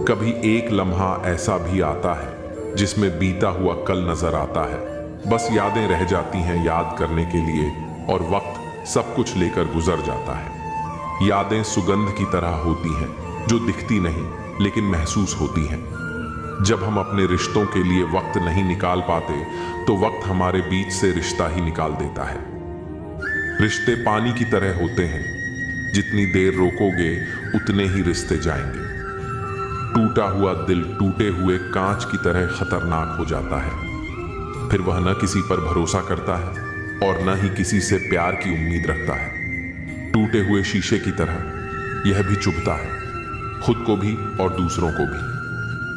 कभी एक लम्हा ऐसा भी आता है जिसमें बीता हुआ कल नजर आता है। बस यादें रह जाती हैं याद करने के लिए, और वक्त सब कुछ लेकर गुजर जाता है। यादें सुगंध की तरह होती हैं जो दिखती नहीं लेकिन महसूस होती हैं। जब हम अपने रिश्तों के लिए वक्त नहीं निकाल पाते तो वक्त हमारे बीच से रिश्ता ही निकाल देता है। रिश्ते पानी की तरह होते हैं, जितनी देर रोकोगे उतने ही रिश्ते जाएंगे। टूटा हुआ दिल टूटे हुए कांच की तरह खतरनाक हो जाता है। फिर वह न किसी पर भरोसा करता है और न ही किसी से प्यार की उम्मीद रखता है। टूटे हुए शीशे की तरह यह भी चुभता है, खुद को भी और दूसरों को भी।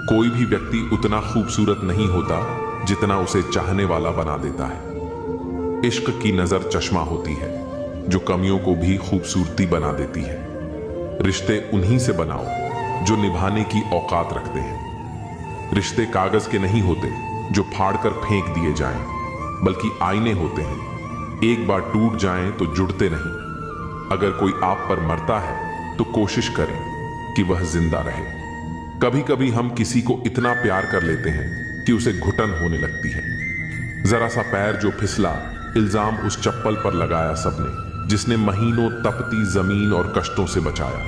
कोई भी व्यक्ति उतना खूबसूरत नहीं होता जितना उसे चाहने वाला बना देता है। इश्क की नजर चश्मा होती है जो कमियों को भी खूबसूरती बना देती है। रिश्ते उन्हीं से बनाओ जो निभाने की औकात रखते हैं। रिश्ते कागज के नहीं होते जो फाड़कर फेंक दिए जाएं, बल्कि आईने होते हैं। एक बार टूट जाएं तो जुड़ते नहीं। अगर कोई आप पर मरता है तो कोशिश करें कि वह जिंदा रहे। कभी कभी हम किसी को इतना प्यार कर लेते हैं कि उसे घुटन होने लगती है। जरा सा पैर जो फिसला, इल्जाम उस चप्पल पर लगाया सबने जिसने महीनों तपती जमीन और कष्टों से बचाया।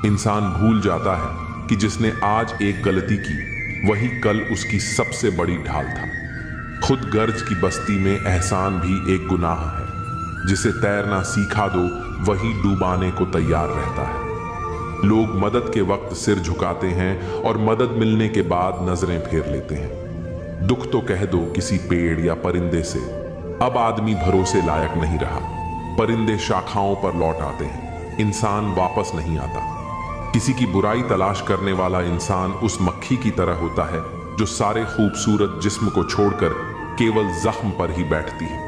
इंसान भूल जाता है कि जिसने आज एक गलती की वही कल उसकी सबसे बड़ी ढाल था। खुद गर्ज की बस्ती में एहसान भी एक गुनाह है। जिसे तैरना सिखा दो वही डूबाने को तैयार रहता है। लोग मदद के वक्त सिर झुकाते हैं और मदद मिलने के बाद नजरें फेर लेते हैं। दुख तो कह दो किसी पेड़ या परिंदे से। अब आदमी भरोसे लायक नहीं रहा। परिंदे शाखाओं पर लौट आते हैं, इंसान वापस नहीं आता। किसी की बुराई तलाश करने वाला इंसान उस मक्खी की तरह होता है जो सारे खूबसूरत जिस्म को छोड़कर केवल जख्म पर ही बैठती है।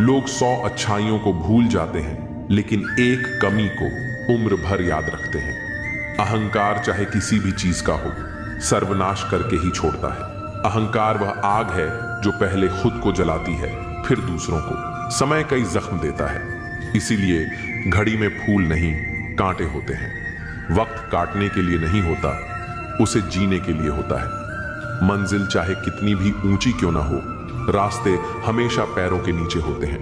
लोग 100 अच्छाइयों को भूल जाते हैं लेकिन एक कमी को उम्र भर याद रखते हैं। अहंकार चाहे किसी भी चीज का हो, सर्वनाश करके ही छोड़ता है। अहंकार वह आग है जो पहले खुद को जलाती है फिर दूसरों को। समय कई जख्म देता है, इसीलिए घड़ी में फूल नहीं कांटे होते हैं। वक्त काटने के लिए नहीं होता, उसे जीने के लिए होता है। मंजिल चाहे कितनी भी ऊंची क्यों ना हो, रास्ते हमेशा पैरों के नीचे होते हैं।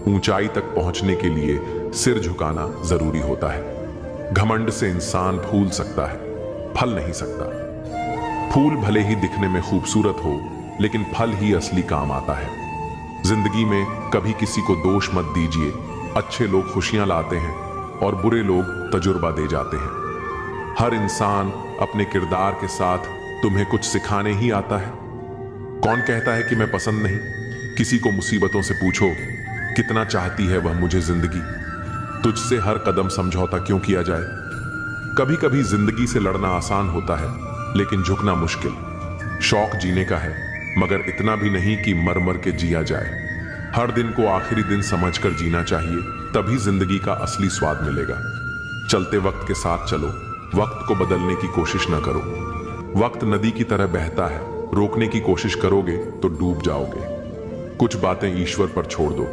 ऊंचाई तक पहुंचने के लिए सिर झुकाना जरूरी होता है। घमंड से इंसान फूल सकता है, फल नहीं सकता। फूल भले ही दिखने में खूबसूरत हो, लेकिन फल ही असली काम आता है। जिंदगी में कभी किसी को दोष मत दीजिए। अच्छे लोग खुशियां लाते हैं और बुरे लोग तजुर्बा दे जाते हैं। हर इंसान अपने किरदार के साथ तुम्हें कुछ सिखाने ही आता है। कौन कहता है कि मैं पसंद नहीं? किसी को मुसीबतों से पूछो, कितना चाहती है वह मुझे जिंदगी। तुझसे हर कदम समझौता क्यों किया जाए? कभी कभी जिंदगी से लड़ना आसान होता है, लेकिन झुकना मुश्किल। शौक जीने का है, मगर इतना भी नहीं कि मर मर के जिया जाए। हर दिन को आखिरी दिन समझकर जीना चाहिए, तभी जिंदगी का असली स्वाद मिलेगा। चलते वक्त के साथ चलो, वक्त को बदलने की कोशिश न करो। वक्त नदी की तरह बहता है, रोकने की कोशिश करोगे तो डूब जाओगे। कुछ बातें ईश्वर पर छोड़ दो,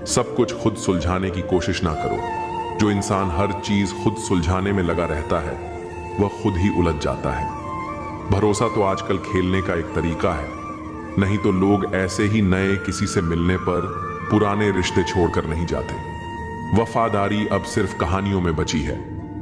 सब कुछ खुद सुलझाने की कोशिश ना करो। जो इंसान हर चीज खुद सुलझाने में लगा रहता है वह खुद ही उलझ जाता है। भरोसा तो आजकल खेलने का एक तरीका है, नहीं तो लोग ऐसे ही नए किसी से मिलने पर पुराने रिश्ते छोड़कर नहीं जाते। वफादारी अब सिर्फ कहानियों में बची है,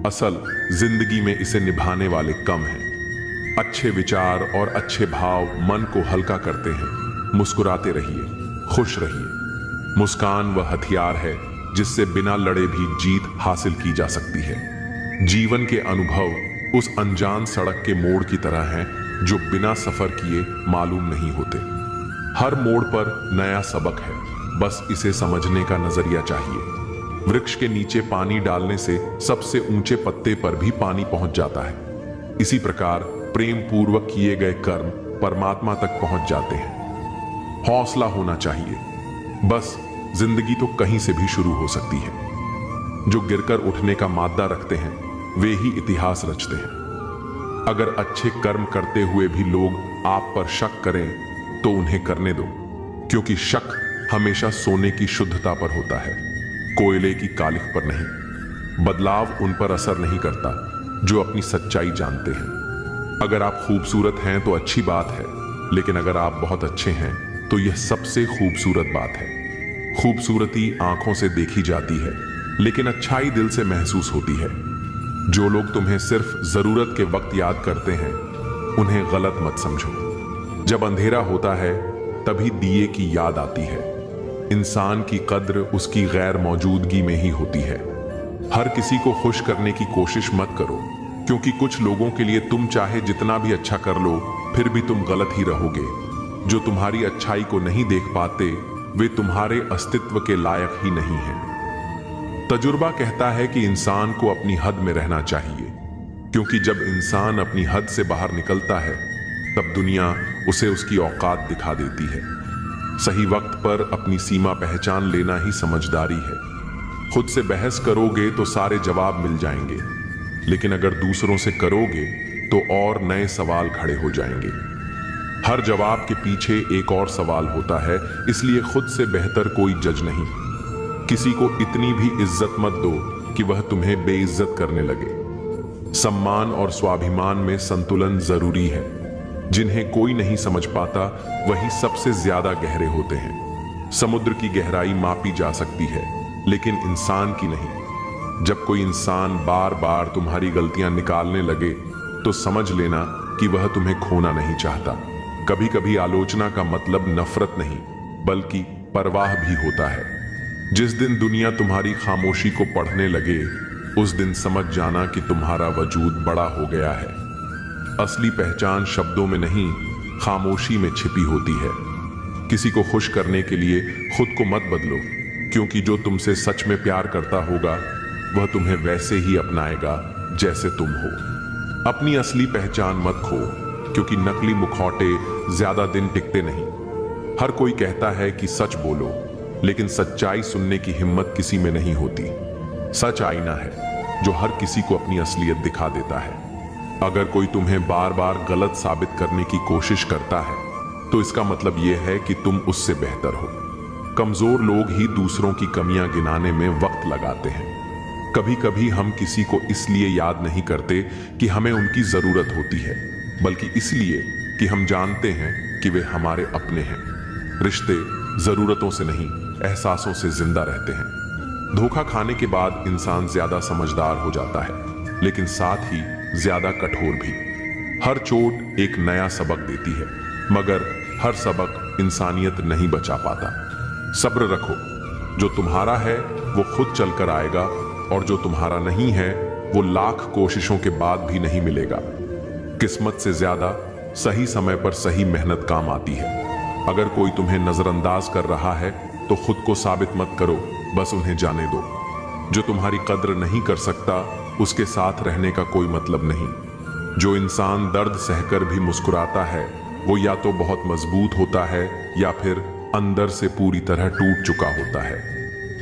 असल जिंदगी में इसे निभाने वाले कम हैं। अच्छे विचार और अच्छे भाव मन को हल्का करते हैं। मुस्कुराते रहिए, खुश रहिए। मुस्कान वह हथियार है जिससे बिना लड़े भी जीत हासिल की जा सकती है। जीवन के अनुभव उस अनजान सड़क के मोड़ की तरह हैं जो बिना सफर किए मालूम नहीं होते। हर मोड़ पर नया सबक है, बस इसे समझने का नजरिया चाहिए। वृक्ष के नीचे पानी डालने से सबसे ऊंचे पत्ते पर भी पानी पहुंच जाता है। इसी प्रकार प्रेम पूर्वक किए गए कर्म परमात्मा तक पहुंच जाते हैं। हौसला होना चाहिए, बस जिंदगी तो कहीं से भी शुरू हो सकती है। जो गिरकर उठने का मादा रखते हैं वे ही इतिहास रचते हैं। अगर अच्छे कर्म करते हुए भी लोग आप पर शक करें तो उन्हें करने दो, क्योंकि शक हमेशा सोने की शुद्धता पर होता है। कोयले की कालिख पर नहीं। बदलाव उन पर असर नहीं करता जो अपनी सच्चाई जानते हैं। अगर आप खूबसूरत हैं तो अच्छी बात है, लेकिन अगर आप बहुत अच्छे हैं तो यह सबसे खूबसूरत बात है। खूबसूरती आंखों से देखी जाती है, लेकिन अच्छाई दिल से महसूस होती है। जो लोग तुम्हें सिर्फ जरूरत के वक्त याद करते हैं, उन्हें गलत मत समझो। जब अंधेरा होता है तभी दिए की याद आती है। इंसान की कद्र उसकी गैर मौजूदगी में ही होती है। हर किसी को खुश करने की कोशिश मत करो, क्योंकि कुछ लोगों के लिए तुम चाहे जितना भी अच्छा कर लो फिर भी तुम गलत ही रहोगे। जो तुम्हारी अच्छाई को नहीं देख पाते वे तुम्हारे अस्तित्व के लायक ही नहीं हैं। तजुर्बा कहता है कि इंसान को अपनी हद में रहना चाहिए, क्योंकि जब इंसान अपनी हद से बाहर निकलता है तब दुनिया उसे उसकी औकात दिखा देती है। सही वक्त पर अपनी सीमा पहचान लेना ही समझदारी है। खुद से बहस करोगे तो सारे जवाब मिल जाएंगे, लेकिन अगर दूसरों से करोगे तो और नए सवाल खड़े हो जाएंगे। हर जवाब के पीछे एक और सवाल होता है, इसलिए खुद से बेहतर कोई जज नहीं। किसी को इतनी भी इज्जत मत दो कि वह तुम्हें बेइज्जत करने लगे। सम्मान और स्वाभिमान में संतुलन जरूरी है। जिन्हें कोई नहीं समझ पाता वही सबसे ज्यादा गहरे होते हैं। समुद्र की गहराई मापी जा सकती है, लेकिन इंसान की नहीं। जब कोई इंसान बार बार तुम्हारी गलतियां निकालने लगे तो समझ लेना कि वह तुम्हें खोना नहीं चाहता। कभी कभी आलोचना का मतलब नफरत नहीं, बल्कि परवाह भी होता है। जिस दिन दुनिया तुम्हारी खामोशी को पढ़ने लगे, उस दिन समझ जाना कि तुम्हारा वजूद बड़ा हो गया है। असली पहचान शब्दों में नहीं, खामोशी में छिपी होती है। किसी को खुश करने के लिए खुद को मत बदलो, क्योंकि जो तुमसे सच में प्यार करता होगा वह तुम्हें वैसे ही अपनाएगा जैसे तुम हो। अपनी असली पहचान मत खो, क्योंकि नकली मुखौटे ज्यादा दिन टिकते नहीं। हर कोई कहता है कि सच बोलो, लेकिन सच्चाई सुनने की हिम्मत किसी में नहीं होती। सच आईना है जो हर किसी को अपनी असलियत दिखा देता है। अगर कोई तुम्हें बार बार गलत साबित करने की कोशिश करता है तो इसका मतलब यह है कि तुम उससे बेहतर हो। कमजोर लोग ही दूसरों की कमियां गिनाने में वक्त लगाते हैं। कभी कभी हम किसी को इसलिए याद नहीं करते कि हमें उनकी जरूरत होती है, बल्कि इसलिए कि हम जानते हैं कि वे हमारे अपने हैं। रिश्ते जरूरतों से नहीं, एहसासों से जिंदा रहते हैं। धोखा खाने के बाद इंसान ज्यादा समझदार हो जाता है, लेकिन साथ ही ज्यादा कठोर भी। हर चोट एक नया सबक देती है, मगर हर सबक इंसानियत नहीं बचा पाता। सब्र रखो, जो तुम्हारा है वो खुद चलकर आएगा, और जो तुम्हारा नहीं है वो लाख कोशिशों के बाद भी नहीं मिलेगा। किस्मत से ज्यादा सही समय पर सही मेहनत काम आती है। अगर कोई तुम्हें नजरअंदाज कर रहा है तो खुद को साबित मत करो, बस उन्हें जाने दो। जो तुम्हारी कद्र नहीं कर सकता उसके साथ रहने का कोई मतलब नहीं। जो इंसान दर्द सहकर भी मुस्कुराता है वो या तो बहुत मजबूत होता है या फिर अंदर से पूरी तरह टूट चुका होता है।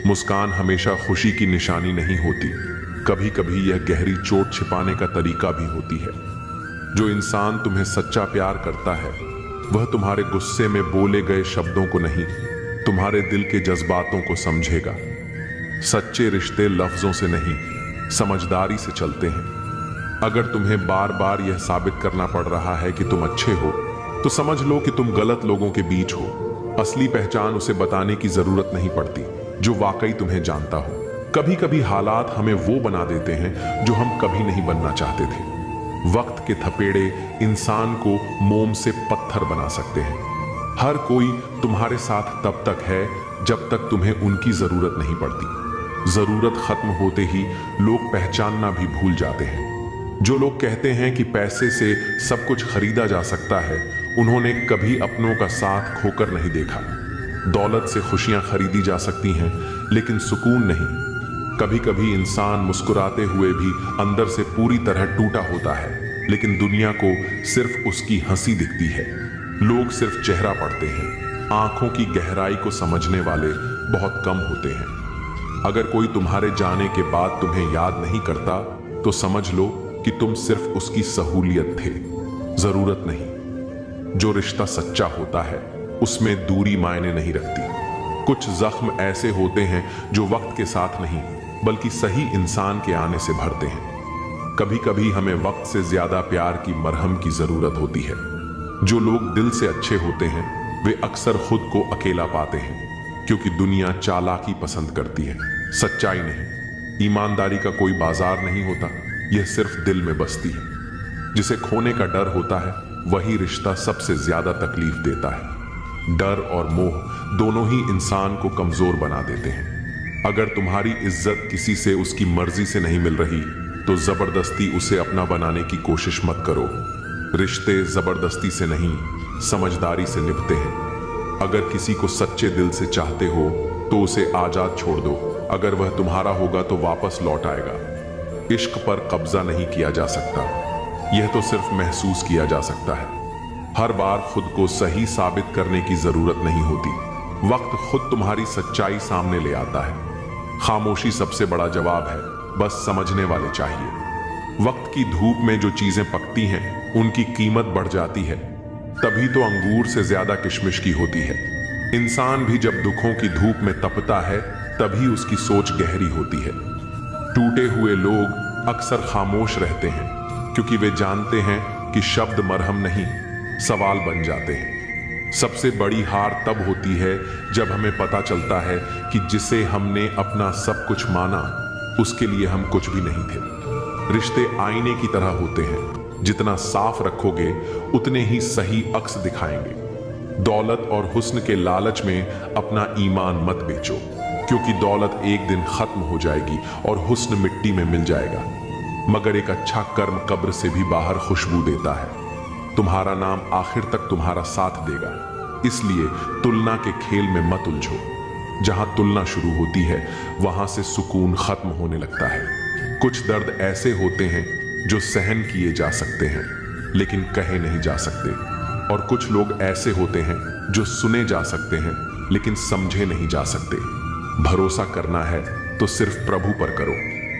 मुस्कान हमेशा खुशी की निशानी नहीं होती, कभी कभी यह गहरी चोट छिपाने का तरीका भी होती है। जो इंसान तुम्हें सच्चा प्यार करता है वह तुम्हारे गुस्से में बोले गए शब्दों को नहीं, तुम्हारे दिल के जज्बातों को समझेगा। सच्चे रिश्ते लफ्जों से नहीं, समझदारी से चलते हैं। अगर तुम्हें बार बार यह साबित करना पड़ रहा है कि तुम अच्छे हो, तो समझ लो कि तुम गलत लोगों के बीच हो। असली पहचान उसे बताने की जरूरत नहीं पड़ती जो वाकई तुम्हें जानता हो। कभी कभी हालात हमें वो बना देते हैं जो हम कभी नहीं बनना चाहते थे। वक्त के थपेड़े इंसान को मोम से पत्थर बना सकते हैं। हर कोई तुम्हारे साथ तब तक है जब तक तुम्हें उनकी जरूरत नहीं पड़ती। जरूरत खत्म होते ही लोग पहचानना भी भूल जाते हैं। जो लोग कहते हैं कि पैसे से सब कुछ खरीदा जा सकता है, उन्होंने कभी अपनों का साथ खोकर नहीं देखा। दौलत से खुशियां खरीदी जा सकती हैं, लेकिन सुकून नहीं। कभी कभी इंसान मुस्कुराते हुए भी अंदर से पूरी तरह टूटा होता है, लेकिन दुनिया को सिर्फ उसकी हंसी दिखती है। लोग सिर्फ चेहरा पढ़ते हैं, आंखों की गहराई को समझने वाले बहुत कम होते हैं। अगर कोई तुम्हारे जाने के बाद तुम्हें याद नहीं करता तो समझ लो कि तुम सिर्फ उसकी सहूलियत थे, जरूरत नहीं। जो रिश्ता सच्चा होता है उसमें दूरी मायने नहीं रखती। कुछ जख्म ऐसे होते हैं जो वक्त के साथ नहीं बल्कि सही इंसान के आने से भरते हैं। कभी कभी हमें वक्त से ज्यादा प्यार की मरहम की जरूरत होती है। जो लोग दिल से अच्छे होते हैं वे अक्सर खुद को अकेला पाते हैं, क्योंकि दुनिया चालाकी पसंद करती है, सच्चाई नहीं। ईमानदारी का कोई बाजार नहीं होता, यह सिर्फ दिल में बसती है। जिसे खोने का डर होता है वही रिश्ता सबसे ज्यादा तकलीफ देता है। डर और मोह दोनों ही इंसान को कमजोर बना देते हैं। अगर तुम्हारी इज्जत किसी से उसकी मर्जी से नहीं मिल रही तो जबरदस्ती उसे अपना बनाने की कोशिश मत करो। रिश्ते जबरदस्ती से नहीं, समझदारी से निभते हैं। अगर किसी को सच्चे दिल से चाहते हो तो उसे आजाद छोड़ दो। अगर वह तुम्हारा होगा तो वापस लौट आएगा। इश्क पर कब्जा नहीं किया जा सकता, यह तो सिर्फ महसूस किया जा सकता है। हर बार खुद को सही साबित करने की जरूरत नहीं होती। वक्त खुद तुम्हारी सच्चाई सामने ले आता है। खामोशी सबसे बड़ा जवाब है, बस समझने वाले चाहिए। वक्त की धूप में जो चीजें पकती हैं उनकी कीमत बढ़ जाती है। तभी तो अंगूर से ज्यादा किशमिश की होती है। इंसान भी जब दुखों की धूप में तपता है तभी उसकी सोच गहरी होती है। टूटे हुए लोग अक्सर खामोश रहते हैं क्योंकि वे जानते हैं कि शब्द मरहम नहीं, सवाल बन जाते हैं। सबसे बड़ी हार तब होती है जब हमें पता चलता है कि जिसे हमने अपना सब कुछ माना उसके लिए हम कुछ भी नहीं थे। रिश्ते आईने की तरह होते हैं, जितना साफ रखोगे उतने ही सही अक्स दिखाएंगे। दौलत और हुस्न के लालच में अपना ईमान मत बेचो, क्योंकि दौलत एक दिन खत्म हो जाएगी और हुस्न मिट्टी में मिल जाएगा। मगर एक अच्छा कर्म कब्र से भी बाहर खुशबू देता है। तुम्हारा नाम आखिर तक तुम्हारा साथ देगा। इसलिए तुलना के खेल में मत उलझो। जहां तुलना शुरू होती है वहां से सुकून खत्म होने लगता है। कुछ दर्द ऐसे होते हैं जो सहन किए जा सकते हैं लेकिन कहे नहीं जा सकते, और कुछ लोग ऐसे होते हैं जो सुने जा सकते हैं लेकिन समझे नहीं जा सकते। भरोसा करना है तो सिर्फ प्रभु पर करो,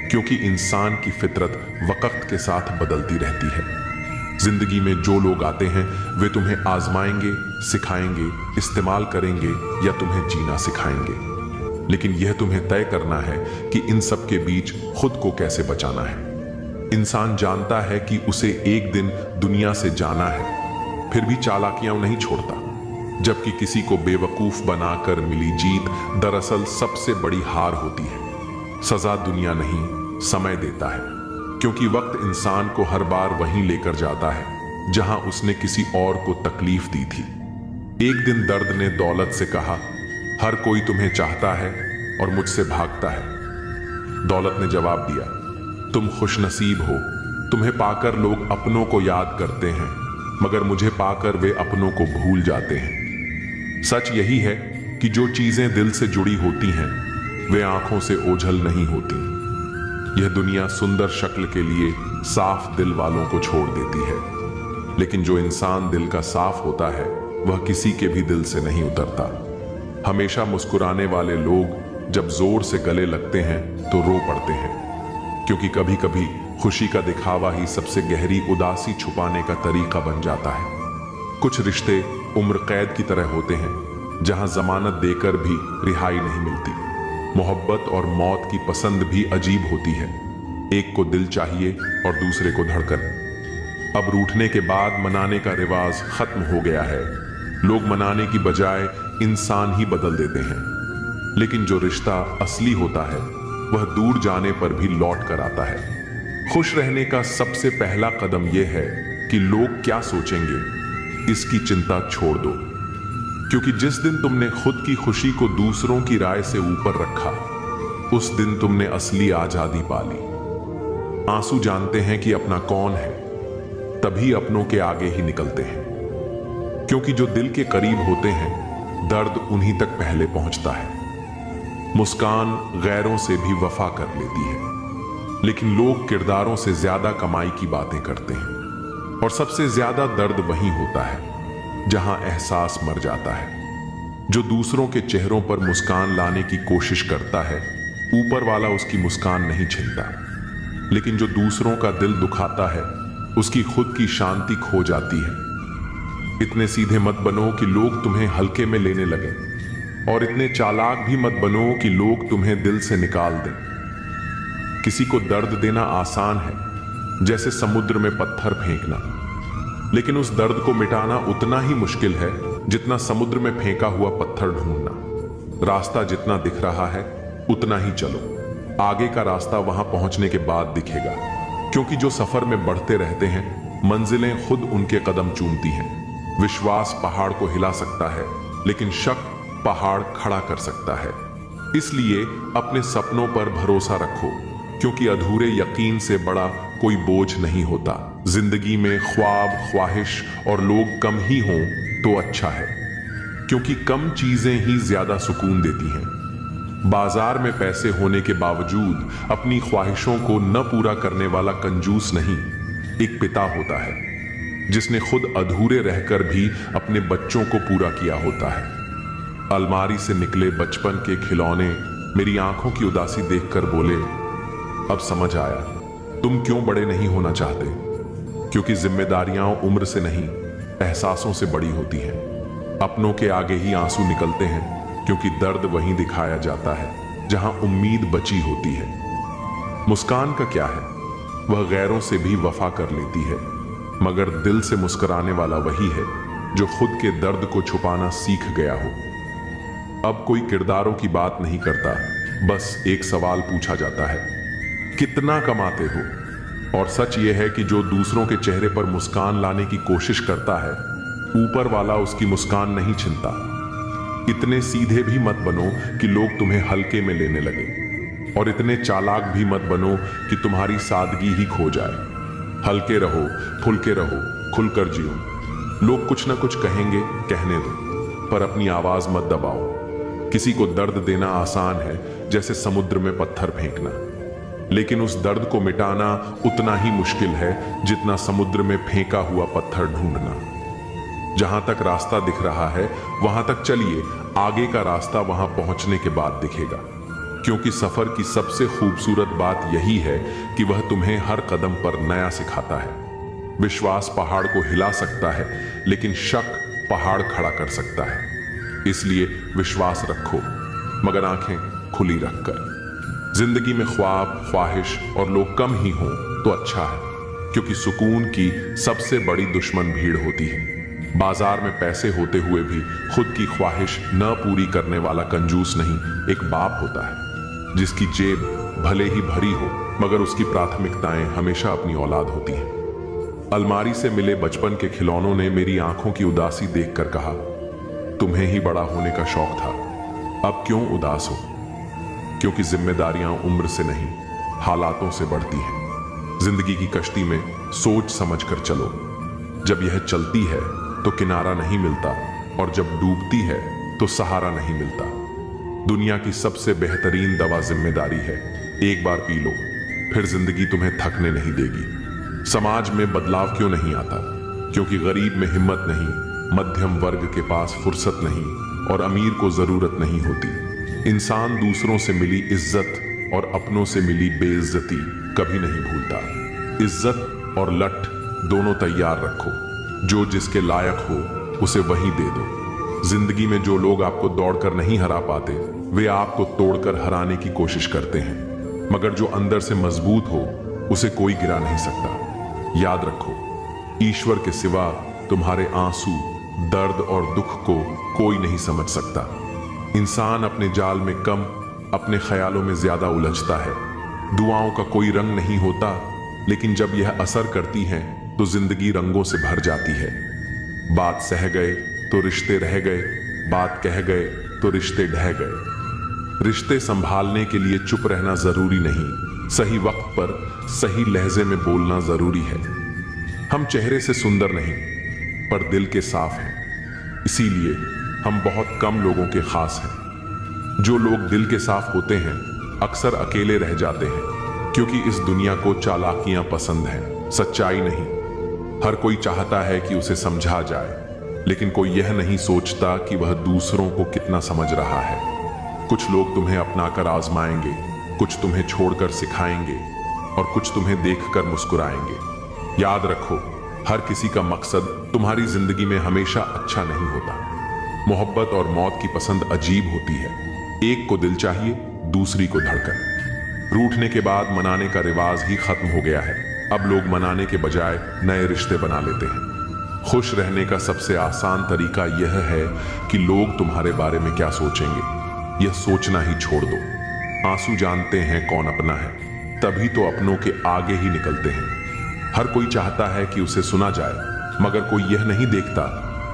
क्योंकि इंसान की फितरत वक्त के साथ बदलती रहती है। जिंदगी में जो लोग आते हैं वे तुम्हें आजमाएंगे, सिखाएंगे, इस्तेमाल करेंगे या तुम्हें जीना सिखाएंगे। लेकिन यह तुम्हें तय करना है कि इन सब के बीच खुद को कैसे बचाना है। इंसान जानता है कि उसे एक दिन दुनिया से जाना है, फिर भी चालाकियां नहीं छोड़ता। जबकि किसी को बेवकूफ बनाकर मिली जीत दरअसल सबसे बड़ी हार होती है। सजा दुनिया नहीं, समय देता है, क्योंकि वक्त इंसान को हर बार वहीं लेकर जाता है जहां उसने किसी और को तकलीफ दी थी। एक दिन दर्द ने दौलत से कहा, हर कोई तुम्हें चाहता है और मुझसे भागता है। दौलत ने जवाब दिया, तुम खुशनसीब हो, तुम्हें पाकर लोग अपनों को याद करते हैं, मगर मुझे पाकर वे अपनों को भूल जाते हैं। सच यही है कि जो चीजें दिल से जुड़ी होती हैं वे आंखों से ओझल नहीं होती। यह दुनिया सुंदर शक्ल के लिए साफ दिल वालों को छोड़ देती है, लेकिन जो इंसान दिल का साफ होता है वह किसी के भी दिल से नहीं उतरता। हमेशा मुस्कुराने वाले लोग जब जोर से गले लगते हैं तो रो पड़ते हैं, क्योंकि कभी कभी खुशी का दिखावा ही सबसे गहरी उदासी छुपाने का तरीका बन जाता है। कुछ रिश्ते उम्र कैद की तरह होते हैं, जहां जमानत देकर भी रिहाई नहीं मिलती। मोहब्बत और मौत की पसंद भी अजीब होती है। एक को दिल चाहिए और दूसरे को धड़कन। अब रूठने के बाद मनाने का रिवाज खत्म हो गया है। लोग मनाने की बजाय इंसान ही बदल देते हैं। लेकिन जो रिश्ता असली होता है वह दूर जाने पर भी लौट कर आता है। खुश रहने का सबसे पहला कदम यह है कि लोग क्या सोचेंगे इसकी चिंता छोड़ दो, क्योंकि जिस दिन तुमने खुद की खुशी को दूसरों की राय से ऊपर रखा उस दिन तुमने असली आजादी पाली। आंसू जानते हैं कि अपना कौन है, तभी अपनों के आगे ही निकलते हैं, क्योंकि जो दिल के करीब होते हैं दर्द उन्हीं तक पहले पहुंचता है। मुस्कान गैरों से भी वफा कर लेती है, लेकिन लोग किरदारों से ज्यादा कमाई की बातें करते हैं। और सबसे ज्यादा दर्द वहीं होता है जहां एहसास मर जाता है। जो दूसरों के चेहरों पर मुस्कान लाने की कोशिश करता है ऊपर वाला उसकी मुस्कान नहीं छीनता, लेकिन जो दूसरों का दिल दुखाता है उसकी खुद की शांति खो जाती है। इतने सीधे मत बनो कि लोग तुम्हें हल्के में लेने लगे और इतने चालाक भी मत बनो कि लोग तुम्हें दिल से निकाल दें। किसी को दर्द देना आसान है, जैसे समुद्र में पत्थर फेंकना, लेकिन उस दर्द को मिटाना उतना ही मुश्किल है जितना समुद्र में फेंका हुआ पत्थर ढूंढना। रास्ता जितना दिख रहा है उतना ही चलो, आगे का रास्ता वहां पहुंचने के बाद दिखेगा, क्योंकि जो सफर में बढ़ते रहते हैं मंजिलें खुद उनके कदम चूमती हैं। विश्वास पहाड़ को हिला सकता है, लेकिन शक पहाड़ खड़ा कर सकता है। इसलिए अपने सपनों पर भरोसा रखो, क्योंकि अधूरे यकीन से बड़ा कोई बोझ नहीं होता। जिंदगी में ख्वाब, ख्वाहिश और लोग कम ही हों तो अच्छा है, क्योंकि कम चीजें ही ज्यादा सुकून देती हैं। बाजार में पैसे होने के बावजूद अपनी ख्वाहिशों को न पूरा करने वाला कंजूस नहीं, एक पिता होता है जिसने खुद अधूरे रहकर भी अपने बच्चों को पूरा किया होता है। अलमारी से निकले बचपन के खिलौने मेरी आंखों की उदासी देखकर बोले, अब समझ आया तुम क्यों बड़े नहीं होना चाहते, क्योंकि जिम्मेदारियां उम्र से नहीं एहसासों से बड़ी होती हैं। अपनों के आगे ही आंसू निकलते हैं, क्योंकि दर्द वहीं दिखाया जाता है जहां उम्मीद बची होती है। मुस्कान का क्या है, वह गैरों से भी वफा कर लेती है, मगर दिल से मुस्कुराने वाला वही है जो खुद के दर्द को छुपाना सीख गया हो। अब कोई किरदारों की बात नहीं करता, बस एक सवाल पूछा जाता है, कितना कमाते हो? और सच यह है कि जो दूसरों के चेहरे पर मुस्कान लाने की कोशिश करता है, ऊपर वाला उसकी मुस्कान नहीं छीनता। इतने सीधे भी मत बनो कि लोग तुम्हें हल्के में लेने लगे, और इतने चालाक भी मत बनो कि तुम्हारी सादगी ही खो जाए। हल्के रहो, फुल्के रहो, खुलकर जियो। लोग कुछ ना कुछ कहेंगे, कहने दो, पर अपनी आवाज मत दबाओ। किसी को दर्द देना आसान है, जैसे समुद्र में पत्थर फेंकना, लेकिन उस दर्द को मिटाना उतना ही मुश्किल है जितना समुद्र में फेंका हुआ पत्थर ढूंढना। जहां तक रास्ता दिख रहा है वहां तक चलिए, आगे का रास्ता वहां पहुंचने के बाद दिखेगा, क्योंकि सफर की सबसे खूबसूरत बात यही है कि वह तुम्हें हर कदम पर नया सिखाता है। विश्वास पहाड़ को हिला सकता है, लेकिन शक पहाड़ खड़ा कर सकता है। इसलिए विश्वास रखो, मगर आंखें खुली रखकर। जिंदगी में ख्वाब, ख्वाहिश और लोग कम ही हों तो अच्छा है, क्योंकि सुकून की सबसे बड़ी दुश्मन भीड़ होती है। बाजार में पैसे होते हुए भी खुद की ख्वाहिश न पूरी करने वाला कंजूस नहीं, एक बाप होता है जिसकी जेब भले ही भरी हो, मगर उसकी प्राथमिकताएं हमेशा अपनी औलाद होती हैं। अलमारी से मिले बचपन के खिलौनों ने मेरी आंखों की उदासी देखकर कहा, तुम्हें ही बड़ा होने का शौक था, अब क्यों उदास हो? क्योंकि जिम्मेदारियां उम्र से नहीं हालातों से बढ़ती हैं। जिंदगी की कश्ती में सोच समझ कर चलो। जब यह चलती है तो किनारा नहीं मिलता, और जब डूबती है तो सहारा नहीं मिलता। दुनिया की सबसे बेहतरीन दवा जिम्मेदारी है। एक बार पी लो, फिर जिंदगी तुम्हें थकने नहीं देगी। समाज में बदलाव क्यों नहीं आता? क्योंकि गरीब में हिम्मत नहीं, मध्यम वर्ग के पास फुर्सत नहीं, और अमीर को जरूरत नहीं होती। इंसान दूसरों से मिली इज्जत और अपनों से मिली बेइज्जती कभी नहीं भूलता। इज्जत और लठ दोनों तैयार रखो, जो जिसके लायक हो उसे वही दे दो। जिंदगी में जो लोग आपको दौड़कर नहीं हरा पाते, वे आपको तोड़कर हराने की कोशिश करते हैं, मगर जो अंदर से मजबूत हो उसे कोई गिरा नहीं सकता। याद रखो, ईश्वर के सिवा तुम्हारे आंसू, दर्द और दुख को कोई नहीं समझ सकता। इंसान अपने जाल में कम, अपने ख्यालों में ज्यादा उलझता है। दुआओं का कोई रंग नहीं होता, लेकिन जब यह असर करती हैं तो जिंदगी रंगों से भर जाती है। बात सह गए तो रिश्ते रह गए, बात कह गए तो रिश्ते ढह गए। रिश्ते संभालने के लिए चुप रहना जरूरी नहीं, सही वक्त पर सही लहजे में बोलना जरूरी है। हम चेहरे से सुंदर नहीं, पर दिल के साफ हैं, इसीलिए हम बहुत कम लोगों के खास हैं। जो लोग दिल के साफ होते हैं अक्सर अकेले रह जाते हैं, क्योंकि इस दुनिया को चालाकियां पसंद हैं, सच्चाई नहीं। हर कोई चाहता है कि उसे समझा जाए, लेकिन कोई यह नहीं सोचता कि वह दूसरों को कितना समझ रहा है। कुछ लोग तुम्हें अपनाकर आजमाएंगे, कुछ तुम्हें छोड़कर सिखाएंगे, और कुछ तुम्हें देखकर मुस्कुराएंगे। याद रखो, हर किसी का मकसद तुम्हारी जिंदगी में हमेशा अच्छा नहीं होता। मोहब्बत और मौत की पसंद अजीब होती है। एक को दिल चाहिए, दूसरी को धड़कन। रूठने के बाद मनाने का रिवाज ही खत्म हो गया है। अब लोग मनाने के बजाय नए रिश्ते बना लेते हैं। खुश रहने का सबसे आसान तरीका यह है कि लोग तुम्हारे बारे में क्या सोचेंगे, यह सोचना ही छोड़ दो। आंसू जानते हैं कौन अपना है, तभी तो अपनों के आगे ही निकलते हैं। हर कोई चाहता है कि उसे सुना जाए, मगर कोई यह नहीं देखता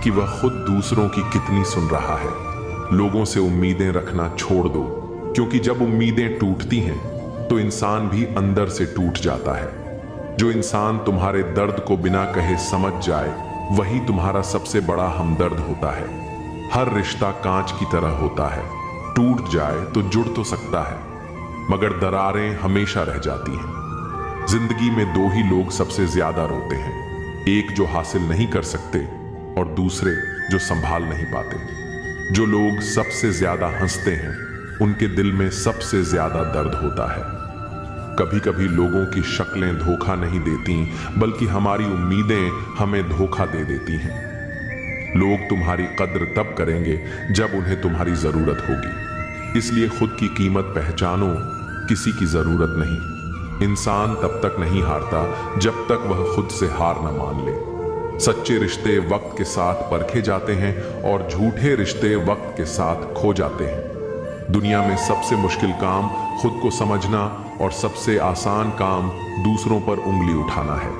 कि वह खुद दूसरों की कितनी सुन रहा है। लोगों से उम्मीदें रखना छोड़ दो, क्योंकि जब उम्मीदें टूटती हैं तो इंसान भी अंदर से टूट जाता है। जो इंसान तुम्हारे दर्द को बिना कहे समझ जाए, वही तुम्हारा सबसे बड़ा हमदर्द होता है। हर रिश्ता कांच की तरह होता है, टूट जाए तो जुड़ तो सकता है, मगर दरारें हमेशा रह जाती हैं। जिंदगी में दो ही लोग सबसे ज्यादा रोते हैं, एक जो हासिल नहीं कर सकते और दूसरे जो संभाल नहीं पाते। जो लोग सबसे ज्यादा हंसते हैं, उनके दिल में सबसे ज्यादा दर्द होता है। कभी कभी लोगों की शक्लें धोखा नहीं देती, बल्कि हमारी उम्मीदें हमें धोखा दे देती हैं। लोग तुम्हारी कद्र तब करेंगे जब उन्हें तुम्हारी जरूरत होगी, इसलिए खुद की कीमत पहचानो, किसी की जरूरत नहीं। इंसान तब तक नहीं हारता जब तक वह खुद से हार न मान ले। सच्चे रिश्ते वक्त के साथ परखे जाते हैं और झूठे रिश्ते वक्त के साथ खो जाते हैं। दुनिया में सबसे मुश्किल काम खुद को समझना और सबसे आसान काम दूसरों पर उंगली उठाना है।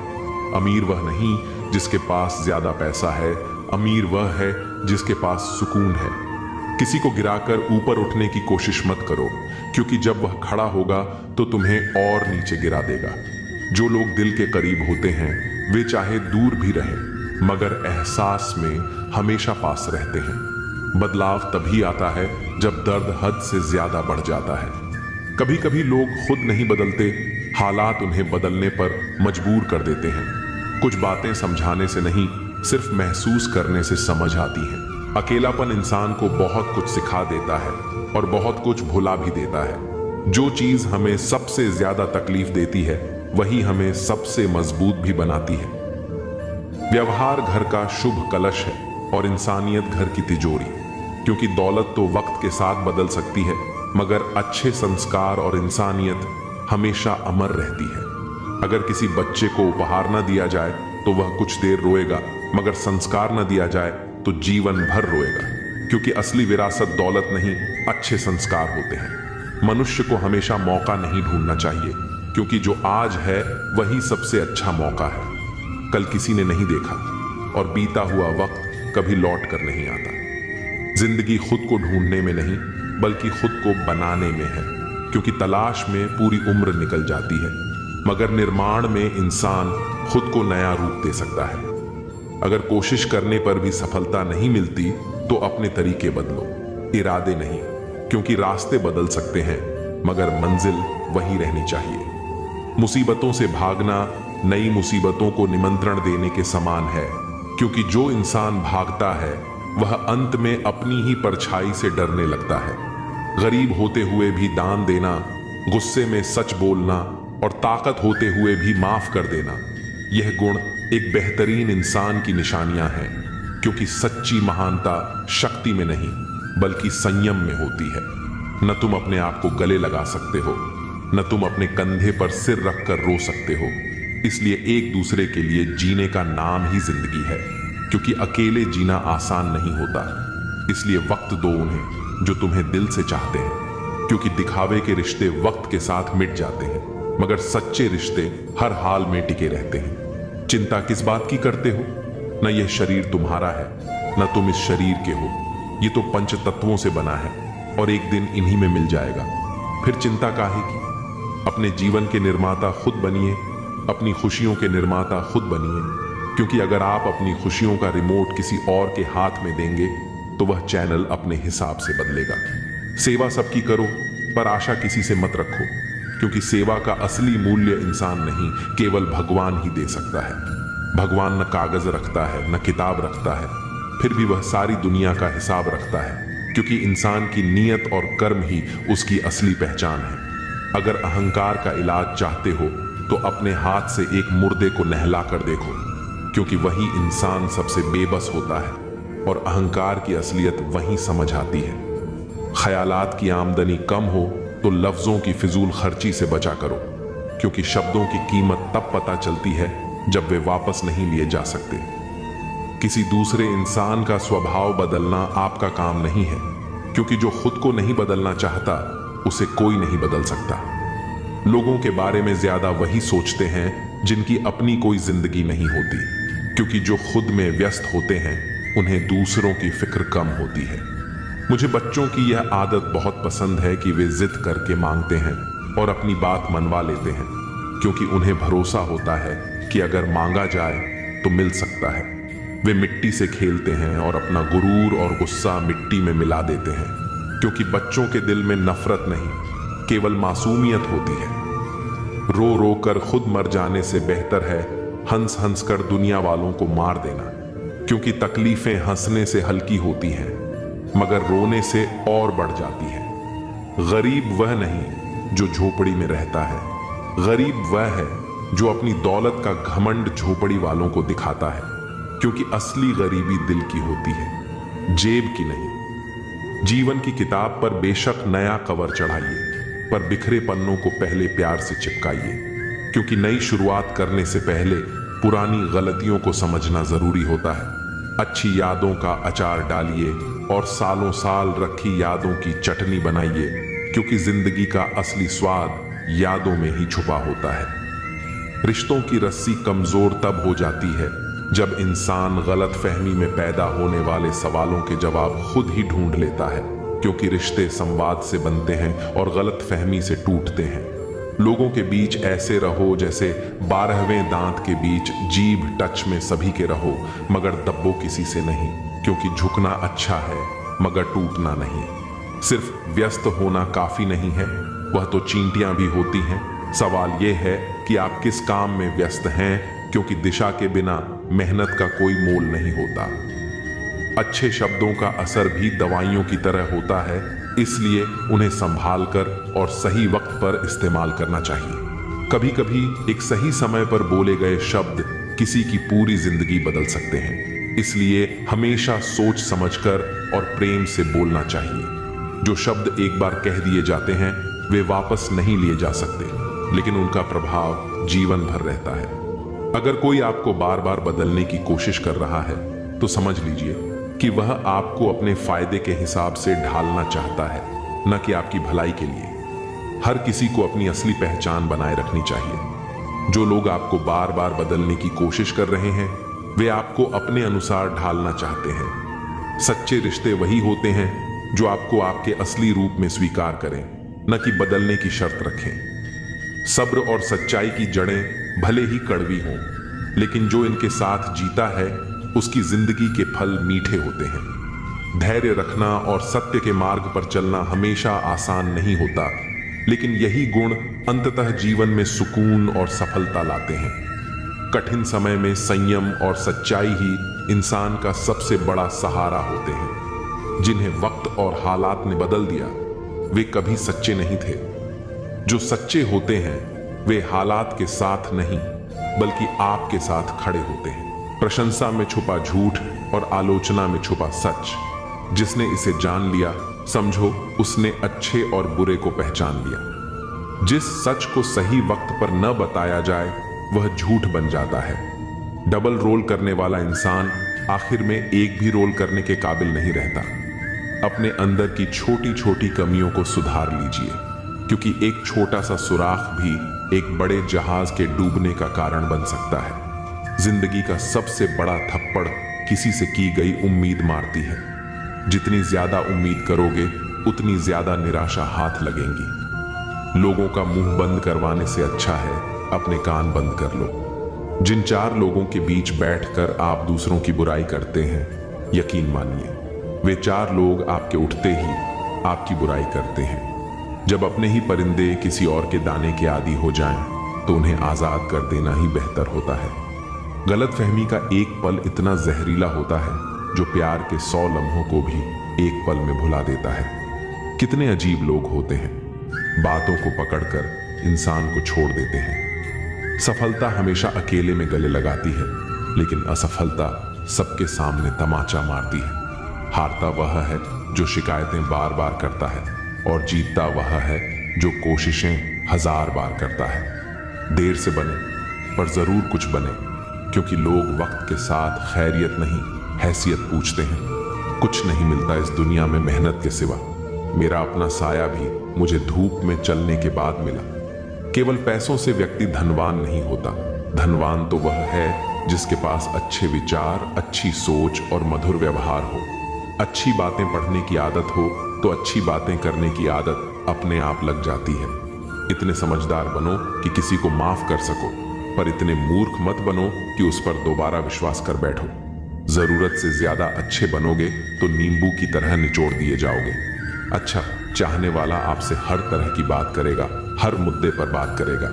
अमीर वह नहीं जिसके पास ज्यादा पैसा है, अमीर वह है जिसके पास सुकून है। किसी को गिराकर ऊपर उठने की कोशिश मत करो, क्योंकि जब वह खड़ा होगा तो तुम्हें और नीचे गिरा देगा। जो लोग दिल के करीब होते हैं, वे चाहे दूर भी रहें, मगर एहसास में हमेशा पास रहते हैं। बदलाव तभी आता है जब दर्द हद से ज्यादा बढ़ जाता है। कभी कभी लोग खुद नहीं बदलते, हालात उन्हें बदलने पर मजबूर कर देते हैं। कुछ बातें समझाने से नहीं, सिर्फ महसूस करने से समझ आती हैं। अकेलापन इंसान को बहुत कुछ सिखा देता है और बहुत कुछ भुला भी देता है। जो चीज हमें सबसे ज्यादा तकलीफ देती है, वही हमें सबसे मजबूत भी बनाती है। व्यवहार घर का शुभ कलश है और इंसानियत घर की तिजोरी, क्योंकि दौलत तो वक्त के साथ बदल सकती है, मगर अच्छे संस्कार और इंसानियत हमेशा अमर रहती है। अगर किसी बच्चे को उपहार न दिया जाए तो वह कुछ देर रोएगा, मगर संस्कार न दिया जाए तो जीवन भर रोएगा, क्योंकि असली विरासत दौलत नहीं, अच्छे संस्कार होते हैं। मनुष्य को हमेशा मौका नहीं ढूंढना चाहिए, क्योंकि जो आज है वही सबसे अच्छा मौका है। कल किसी ने नहीं देखा और बीता हुआ वक्त कभी लौट कर नहीं आता। जिंदगी खुद को ढूंढने में नहीं, बल्कि खुद को बनाने में है, क्योंकि तलाश में पूरी उम्र निकल जाती है, मगर निर्माण में इंसान खुद को नया रूप दे सकता है। अगर कोशिश करने पर भी सफलता नहीं मिलती तो अपने तरीके बदलो, इरादे नहीं, क्योंकि रास्ते बदल सकते हैं, मगर मंजिल वही रहनी चाहिए। मुसीबतों से भागना नई मुसीबतों को निमंत्रण देने के समान है, क्योंकि जो इंसान भागता है वह अंत में अपनी ही परछाई से डरने लगता है। गरीब होते हुए भी दान देना, गुस्से में सच बोलना और ताकत होते हुए भी माफ कर देना, यह गुण एक बेहतरीन इंसान की निशानियां हैं, क्योंकि सच्ची महानता शक्ति में नहीं बल्कि संयम में होती है। न तुम अपने आप को गले लगा सकते हो, न तुम अपने कंधे पर सिर रखकर रो सकते हो। इसलिए एक दूसरे के लिए जीने का नाम ही जिंदगी है, क्योंकि अकेले जीना आसान नहीं होता। इसलिए वक्त दो उन्हें जो तुम्हें दिल से चाहते हैं, क्योंकि दिखावे के रिश्ते वक्त के साथ मिट जाते हैं, मगर सच्चे रिश्ते हर हाल में टिके रहते हैं। चिंता किस बात की करते हो? न यह शरीर तुम्हारा है, न तुम इस शरीर के हो। ये तो पंच तत्वों से बना है और एक दिन इन्हीं में मिल जाएगा। फिर चिंता काहे की? अपने जीवन के निर्माता खुद बनिए, अपनी खुशियों के निर्माता खुद बनिए, क्योंकि अगर आप अपनी खुशियों का रिमोट किसी और के हाथ में देंगे तो वह चैनल अपने हिसाब से बदलेगा। सेवा सबकी करो, पर आशा किसी से मत रखो, क्योंकि सेवा का असली मूल्य इंसान नहीं, केवल भगवान ही दे सकता है। भगवान न कागज रखता है, न किताब रखता है, फिर भी वह सारी दुनिया का हिसाब रखता है, क्योंकि इंसान की नीयत और कर्म ही उसकी असली पहचान है। अगर अहंकार का इलाज चाहते हो तो अपने हाथ से एक मुर्दे को नहला कर देखो, क्योंकि वही इंसान सबसे बेबस होता है। और अहंकार की असलियत वहीं समझ आती है। ख्यालात की आमदनी कम हो तो लफ्जों की फिजूल खर्ची से बचा करो, क्योंकि शब्दों की कीमत तब पता चलती है जब वे वापस नहीं लिए जा सकते। किसी दूसरे इंसान का स्वभाव बदलना आपका काम नहीं है, क्योंकि जो खुद को नहीं बदलना चाहता उसे कोई नहीं बदल सकता। लोगों के बारे में ज्यादा वही सोचते हैं जिनकी अपनी कोई जिंदगी नहीं होती, क्योंकि जो खुद में व्यस्त होते हैं उन्हें दूसरों की फिक्र कम होती है। मुझे बच्चों की यह आदत बहुत पसंद है कि वे जिद करके मांगते हैं और अपनी बात मनवा लेते हैं, क्योंकि उन्हें भरोसा होता है कि अगर मांगा जाए तो मिल सकता है। वे मिट्टी से खेलते हैं और अपना गुरूर और गुस्सा मिट्टी में मिला देते हैं, क्योंकि बच्चों के दिल में नफरत नहीं, केवल मासूमियत होती है। रो रो कर खुद मर जाने से बेहतर है हंस हंस कर दुनिया वालों को मार देना, क्योंकि तकलीफें हंसने से हल्की होती हैं मगर रोने से और बढ़ जाती है। गरीब वह नहीं जो झोपड़ी में रहता है, गरीब वह है जो अपनी दौलत का घमंड झोपड़ी वालों को दिखाता है, क्योंकि असली गरीबी दिल की होती है, जेब की नहीं। जीवन की किताब पर बेशक नया कवर चढ़ाइए, पर बिखरे पन्नों को पहले प्यार से चिपकाइए, क्योंकि नई शुरुआत करने से पहले पुरानी गलतियों को समझना जरूरी होता है। अच्छी यादों का अचार डालिए और सालों साल रखी यादों की चटनी बनाइए, क्योंकि जिंदगी का असली स्वाद यादों में ही छुपा होता है। रिश्तों की रस्सी कमजोर तब हो जाती है जब इंसान गलतफहमी में पैदा होने वाले सवालों के जवाब खुद ही ढूंढ लेता है, क्योंकि रिश्ते संवाद से बनते हैं और गलतफहमी से टूटते हैं। लोगों के बीच ऐसे रहो जैसे 12वें दांत के बीच जीभ टच में सभी के रहो, मगर दब्बो किसी से नहीं, क्योंकि झुकना अच्छा है मगर टूटना नहीं। सिर्फ व्यस्त होना काफी नहीं है, वह तो चींटियां भी होती हैं। सवाल यह है कि आप किस काम में व्यस्त हैं, क्योंकि दिशा के बिना मेहनत का कोई मोल नहीं होता। अच्छे शब्दों का असर भी दवाइयों की तरह होता है, इसलिए उन्हें संभाल कर और सही वक्त पर इस्तेमाल करना चाहिए। कभी कभी एक सही समय पर बोले गए शब्द किसी की पूरी जिंदगी बदल सकते हैं, इसलिए हमेशा सोच समझकर और प्रेम से बोलना चाहिए। जो शब्द एक बार कह दिए जाते हैं वे वापस नहीं लिए जा सकते, लेकिन उनका प्रभाव जीवन भर रहता है। अगर कोई आपको बार बार बदलने की कोशिश कर रहा है तो समझ लीजिए कि वह आपको अपने फायदे के हिसाब से ढालना चाहता है, न कि आपकी भलाई के लिए। हर किसी को अपनी असली पहचान बनाए रखनी चाहिए। जो लोग आपको बार बार बदलने की कोशिश कर रहे हैं वे आपको अपने अनुसार ढालना चाहते हैं। सच्चे रिश्ते वही होते हैं जो आपको आपके असली रूप में स्वीकार करें, न कि बदलने की शर्त रखें। सब्र और सच्चाई की जड़ें भले ही कड़वी हों, लेकिन जो इनके साथ जीता है उसकी जिंदगी के फल मीठे होते हैं। धैर्य रखना और सत्य के मार्ग पर चलना हमेशा आसान नहीं होता, लेकिन यही गुण अंततः जीवन में सुकून और सफलता लाते हैं। कठिन समय में संयम और सच्चाई ही इंसान का सबसे बड़ा सहारा होते हैं। जिन्हें वक्त और हालात ने बदल दिया वे कभी सच्चे नहीं थे। जो सच्चे होते हैं वे हालात के साथ नहीं बल्कि आपके साथ खड़े होते हैं। प्रशंसा में छुपा झूठ और आलोचना में छुपा सच। जिसने इसे जान लिया समझो उसने अच्छे और बुरे को पहचान लिया। जिस सच को सही वक्त पर न बताया जाए वह झूठ बन जाता है। डबल रोल करने वाला इंसान आखिर में एक भी रोल करने के काबिल नहीं रहता। अपने अंदर की छोटी छोटी कमियों को सुधार लीजिए, क्योंकि एक छोटा सा सुराख भी एक बड़े जहाज के डूबने का कारण बन सकता है। जिंदगी का सबसे बड़ा थप्पड़ किसी से की गई उम्मीद मारती है। जितनी ज्यादा उम्मीद करोगे उतनी ज्यादा निराशा हाथ लगेंगी। लोगों का मुंह बंद करवाने से अच्छा है अपने कान बंद कर लो। जिन 4 लोगों के बीच बैठकर आप दूसरों की बुराई करते हैं, यकीन मानिए वे 4 लोग आपके उठते ही आपकी बुराई करते हैं। जब अपने ही परिंदे किसी और के दाने के आदी हो जाएं, तो उन्हें आजाद कर देना ही बेहतर होता है। गलतफहमी का एक पल इतना जहरीला होता है जो प्यार के 100 लम्हों को भी एक पल में भुला देता है। कितने अजीब लोग होते हैं, बातों को पकड़कर इंसान को छोड़ देते हैं। सफलता हमेशा अकेले में गले लगाती है, लेकिन असफलता सबके सामने तमाचा मारती है। हारता वह है जो शिकायतें बार बार करता है, और जीतता वह है जो कोशिशें 1000 बार करता है। देर से बने पर जरूर कुछ बने, क्योंकि लोग वक्त के साथ खैरियत नहीं हैसियत पूछते हैं। कुछ नहीं मिलता इस दुनिया में मेहनत के सिवा। मेरा अपना साया भी मुझे धूप में चलने के बाद मिला। केवल पैसों से व्यक्ति धनवान नहीं होता। धनवान तो वह है जिसके पास अच्छे विचार, अच्छी सोच और मधुर व्यवहार हो। अच्छी बातें पढ़ने की आदत हो तो अच्छी बातें करने की आदत अपने आप लग जाती है। इतने समझदार बनो कि किसी को माफ कर सको, पर इतने मूर्ख मत बनो कि उस पर दोबारा विश्वास कर बैठो। जरूरत से ज्यादा अच्छे बनोगे तो नींबू की तरह निचोड़ दिए जाओगे। अच्छा चाहने वाला आपसे हर तरह की बात करेगा, हर मुद्दे पर बात करेगा,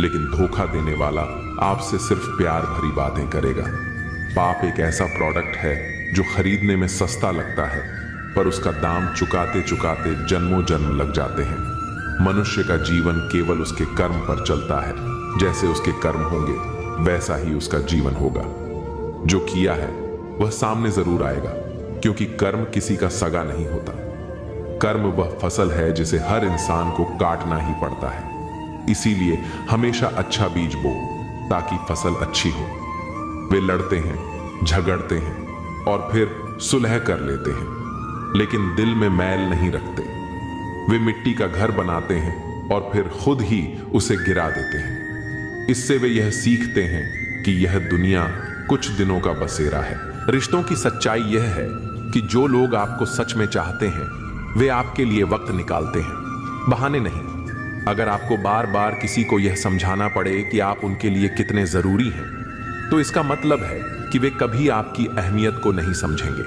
लेकिन धोखा देने वाला आपसे सिर्फ प्यार भरी बातें करेगा। पाप एक ऐसा प्रोडक्ट है जो खरीदने में सस्ता लगता है, पर उसका दाम चुकाते चुकाते जन्मों जन्म लग जाते हैं। मनुष्य का जीवन केवल उसके कर्म पर चलता है। जैसे उसके कर्म होंगे वैसा ही उसका जीवन होगा। जो किया है वह सामने जरूर आएगा, क्योंकि कर्म किसी का सगा नहीं होता। कर्म वह फसल है जिसे हर इंसान को काटना ही पड़ता है। इसीलिए हमेशा अच्छा बीज बो ताकि फसल अच्छी हो। वे लड़ते हैं, झगड़ते हैं और फिर सुलह कर लेते हैं, लेकिन दिल में मैल नहीं रखते। वे मिट्टी का घर बनाते हैं और फिर खुद ही उसे गिरा देते हैं। इससे वे यह सीखते हैं कि यह दुनिया कुछ दिनों का बसेरा है। रिश्तों की सच्चाई यह है कि जो लोग आपको सच में चाहते हैं वे आपके लिए वक्त निकालते हैं, बहाने नहीं। अगर आपको बार बार किसी को यह समझाना पड़े कि आप उनके लिए कितने जरूरी हैं, तो इसका मतलब है कि वे कभी आपकी अहमियत को नहीं समझेंगे।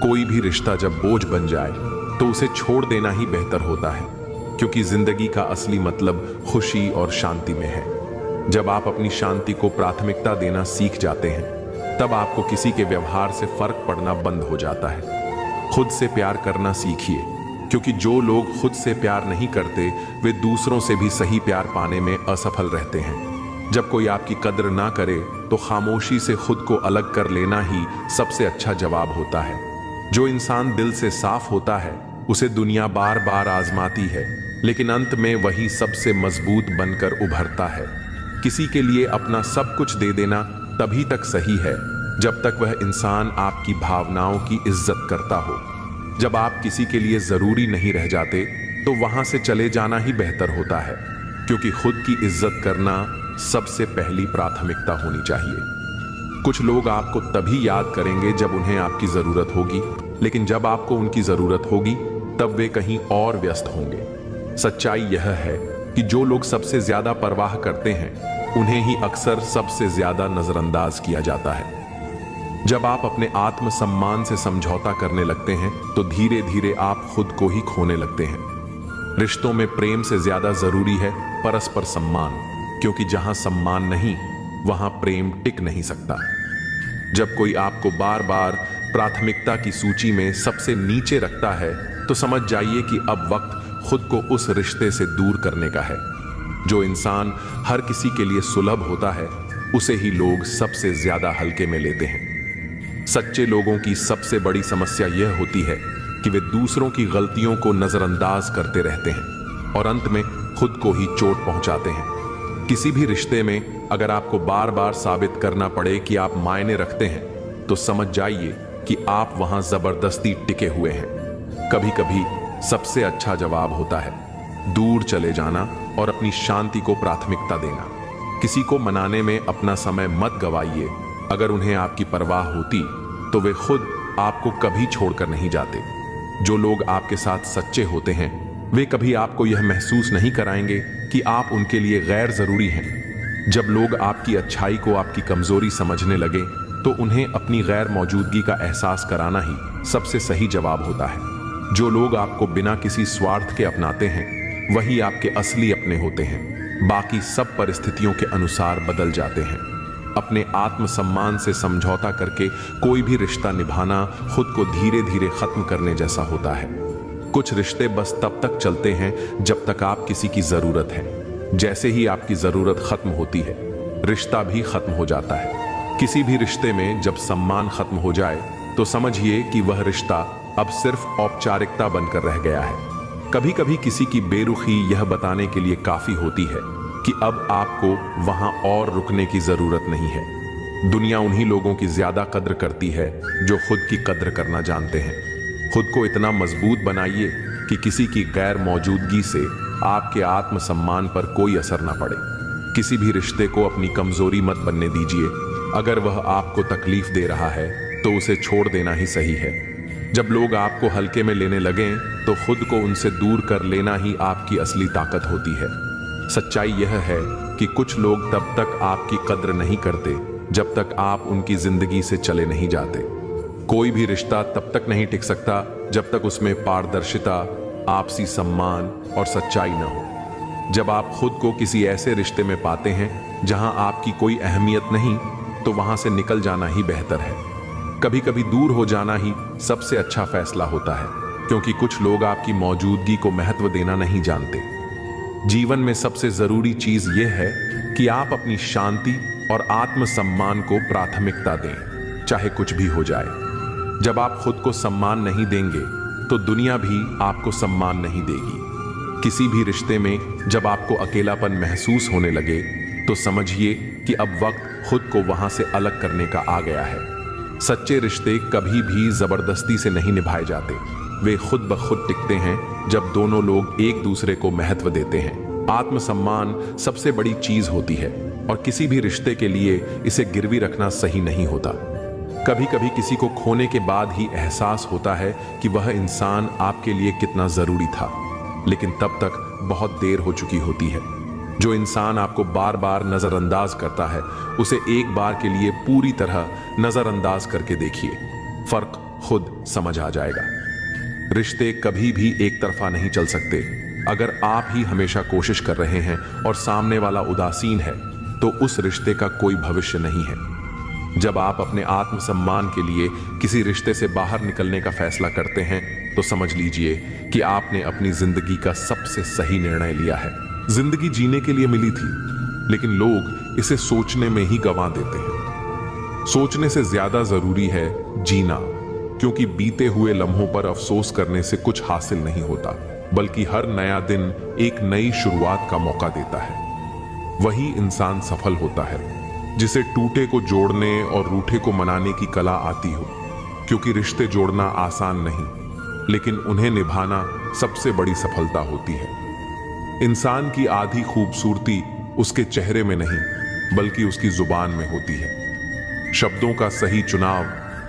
कोई भी रिश्ता जब बोझ बन जाए तो उसे छोड़ देना ही बेहतर होता है, क्योंकि जिंदगी का असली मतलब खुशी और शांति में है। जब आप अपनी शांति को प्राथमिकता देना सीख जाते हैं, तब आपको किसी के व्यवहार से फर्क पड़ना बंद हो जाता है। खुद से प्यार करना सीखिए, क्योंकि जो लोग खुद से प्यार नहीं करते वे दूसरों से भी सही प्यार पाने में असफल रहते हैं। जब कोई आपकी कद्र ना करे तो खामोशी से खुद को अलग कर लेना ही सबसे अच्छा जवाब होता है। जो इंसान दिल से साफ होता है उसे दुनिया बार बार आजमाती है, लेकिन अंत में वही सबसे मजबूत बनकर उभरता है। किसी के लिए अपना सब कुछ दे देना तभी तक सही है जब तक वह इंसान आपकी भावनाओं की इज्जत करता हो। जब आप किसी के लिए जरूरी नहीं रह जाते तो वहां से चले जाना ही बेहतर होता है, क्योंकि खुद की इज्जत करना सबसे पहली प्राथमिकता होनी चाहिए। कुछ लोग आपको तभी याद करेंगे जब उन्हें आपकी जरूरत होगी, लेकिन जब आपको उनकी जरूरत होगी तब वे कहीं और व्यस्त होंगे। सच्चाई यह है कि जो लोग सबसे ज्यादा परवाह करते हैं उन्हें ही अक्सर सबसे ज्यादा नजरअंदाज किया जाता है। जब आप अपने आत्मसम्मान से समझौता करने लगते हैं तो धीरे धीरे आप खुद को ही खोने लगते हैं। रिश्तों में प्रेम से ज्यादा जरूरी है परस्पर सम्मान, क्योंकि जहां सम्मान नहीं वहां प्रेम टिक नहीं सकता। जब कोई आपको बार बार प्राथमिकता की सूची में सबसे नीचे रखता है तो समझ जाइए कि अब वक्त खुद को उस रिश्ते से दूर करने का है। जो इंसान हर किसी के लिए सुलभ होता है उसे ही लोग सबसे ज्यादा हल्के में लेते हैं। सच्चे लोगों की सबसे बड़ी समस्या यह होती है कि वे दूसरों की गलतियों को नजरअंदाज करते रहते हैं और अंत में खुद को ही चोट पहुंचाते हैं। किसी भी रिश्ते में अगर आपको बार बार साबित करना पड़े कि आप मायने रखते हैं तो समझ जाइए कि आप वहां जबरदस्ती टिके हुए हैं। कभी कभी सबसे अच्छा जवाब होता है दूर चले जाना और अपनी शांति को प्राथमिकता देना। किसी को मनाने में अपना समय मत गवाइए। अगर उन्हें आपकी परवाह होती तो वे खुद आपको कभी छोड़कर नहीं जाते। जो लोग आपके साथ सच्चे होते हैं वे कभी आपको यह महसूस नहीं कराएंगे कि आप उनके लिए गैर जरूरी हैं। जब लोग आपकी अच्छाई को आपकी कमजोरी समझने लगे तो उन्हें अपनी गैर मौजूदगी का एहसास कराना ही सबसे सही जवाब होता है। जो लोग आपको बिना किसी स्वार्थ के अपनाते हैं वही आपके असली अपने होते हैं। बाकी सब परिस्थितियों के अनुसार बदल जाते हैं। अपने आत्मसम्मान से समझौता करके कोई भी रिश्ता निभाना खुद को धीरे धीरे खत्म करने जैसा होता है। कुछ रिश्ते बस तब तक चलते हैं जब तक आप किसी की जरूरत है। जैसे ही आपकी जरूरत खत्म होती है रिश्ता भी खत्म हो जाता है। किसी भी रिश्ते में जब सम्मान खत्म हो जाए तो समझिए कि वह रिश्ता अब सिर्फ औपचारिकता बनकर रह गया है। कभी कभी किसी की बेरुखी यह बताने के लिए काफी होती है कि अब आपको वहां और रुकने की जरूरत नहीं है। दुनिया उन्हीं लोगों की ज्यादा कद्र करती है जो खुद की कद्र करना जानते हैं। खुद को इतना मजबूत बनाइए कि किसी की गैर मौजूदगी से आपके आत्मसम्मान पर कोई असर ना पड़े। किसी भी रिश्ते को अपनी कमजोरी मत बनने दीजिए। अगर वह आपको तकलीफ दे रहा है तो उसे छोड़ देना ही सही है। जब लोग आपको हल्के में लेने लगें तो खुद को उनसे दूर कर लेना ही आपकी असली ताकत होती है। सच्चाई यह है कि कुछ लोग तब तक आपकी कद्र नहीं करते जब तक आप उनकी जिंदगी से चले नहीं जाते। कोई भी रिश्ता तब तक नहीं टिक सकता जब तक उसमें पारदर्शिता, आपसी सम्मान और सच्चाई न हो। जब आप खुद को किसी ऐसे रिश्ते में पाते हैं जहां आपकी कोई अहमियत नहीं, तो वहां से निकल जाना ही बेहतर है। कभी कभी दूर हो जाना ही सबसे अच्छा फैसला होता है, क्योंकि कुछ लोग आपकी मौजूदगी को महत्व देना नहीं जानते। जीवन में सबसे जरूरी चीज यह है कि आप अपनी शांति और आत्मसम्मान को प्राथमिकता दें, चाहे कुछ भी हो जाए। जब आप खुद को सम्मान नहीं देंगे तो दुनिया भी आपको सम्मान नहीं देगी। किसी भी रिश्ते में जब आपको अकेलापन महसूस होने लगे तो समझिए कि अब वक्त खुद को वहां से अलग करने का आ गया है। सच्चे रिश्ते कभी भी जबरदस्ती से नहीं निभाए जाते। वे खुद ब खुद टिकते हैं जब दोनों लोग एक दूसरे को महत्व देते हैं। आत्मसम्मान सबसे बड़ी चीज होती है और किसी भी रिश्ते के लिए इसे गिरवी रखना सही नहीं होता। कभी कभी किसी को खोने के बाद ही एहसास होता है कि वह इंसान आपके लिए कितना जरूरी था, लेकिन तब तक बहुत देर हो चुकी होती है। जो इंसान आपको बार बार नजरअंदाज करता है, उसे एक बार के लिए पूरी तरह नजरअंदाज करके देखिए, फर्क खुद समझ आ जाएगा। रिश्ते कभी भी एक तरफा नहीं चल सकते। अगर आप ही हमेशा कोशिश कर रहे हैं और सामने वाला उदासीन है, तो उस रिश्ते का कोई भविष्य नहीं है। जब आप अपने आत्मसम्मान के लिए किसी रिश्ते से बाहर निकलने का फैसला करते हैं, तो समझ लीजिए कि आपने अपनी जिंदगी का सबसे सही निर्णय लिया है। जिंदगी जीने के लिए मिली थी, लेकिन लोग इसे सोचने में ही गंवा देते हैं। सोचने से ज्यादा जरूरी है जीना, क्योंकि बीते हुए लम्हों पर अफसोस करने से कुछ हासिल नहीं होता, बल्कि हर नया दिन एक नई शुरुआत का मौका देता है। वही इंसान सफल होता है जिसे टूटे को जोड़ने और रूठे को मनाने की कला आती हो, क्योंकि रिश्ते जोड़ना आसान नहीं, लेकिन उन्हें निभाना सबसे बड़ी सफलता होती है। इंसान की आधी खूबसूरती उसके चेहरे में नहीं, बल्कि उसकी जुबान में होती है। शब्दों का सही चुनाव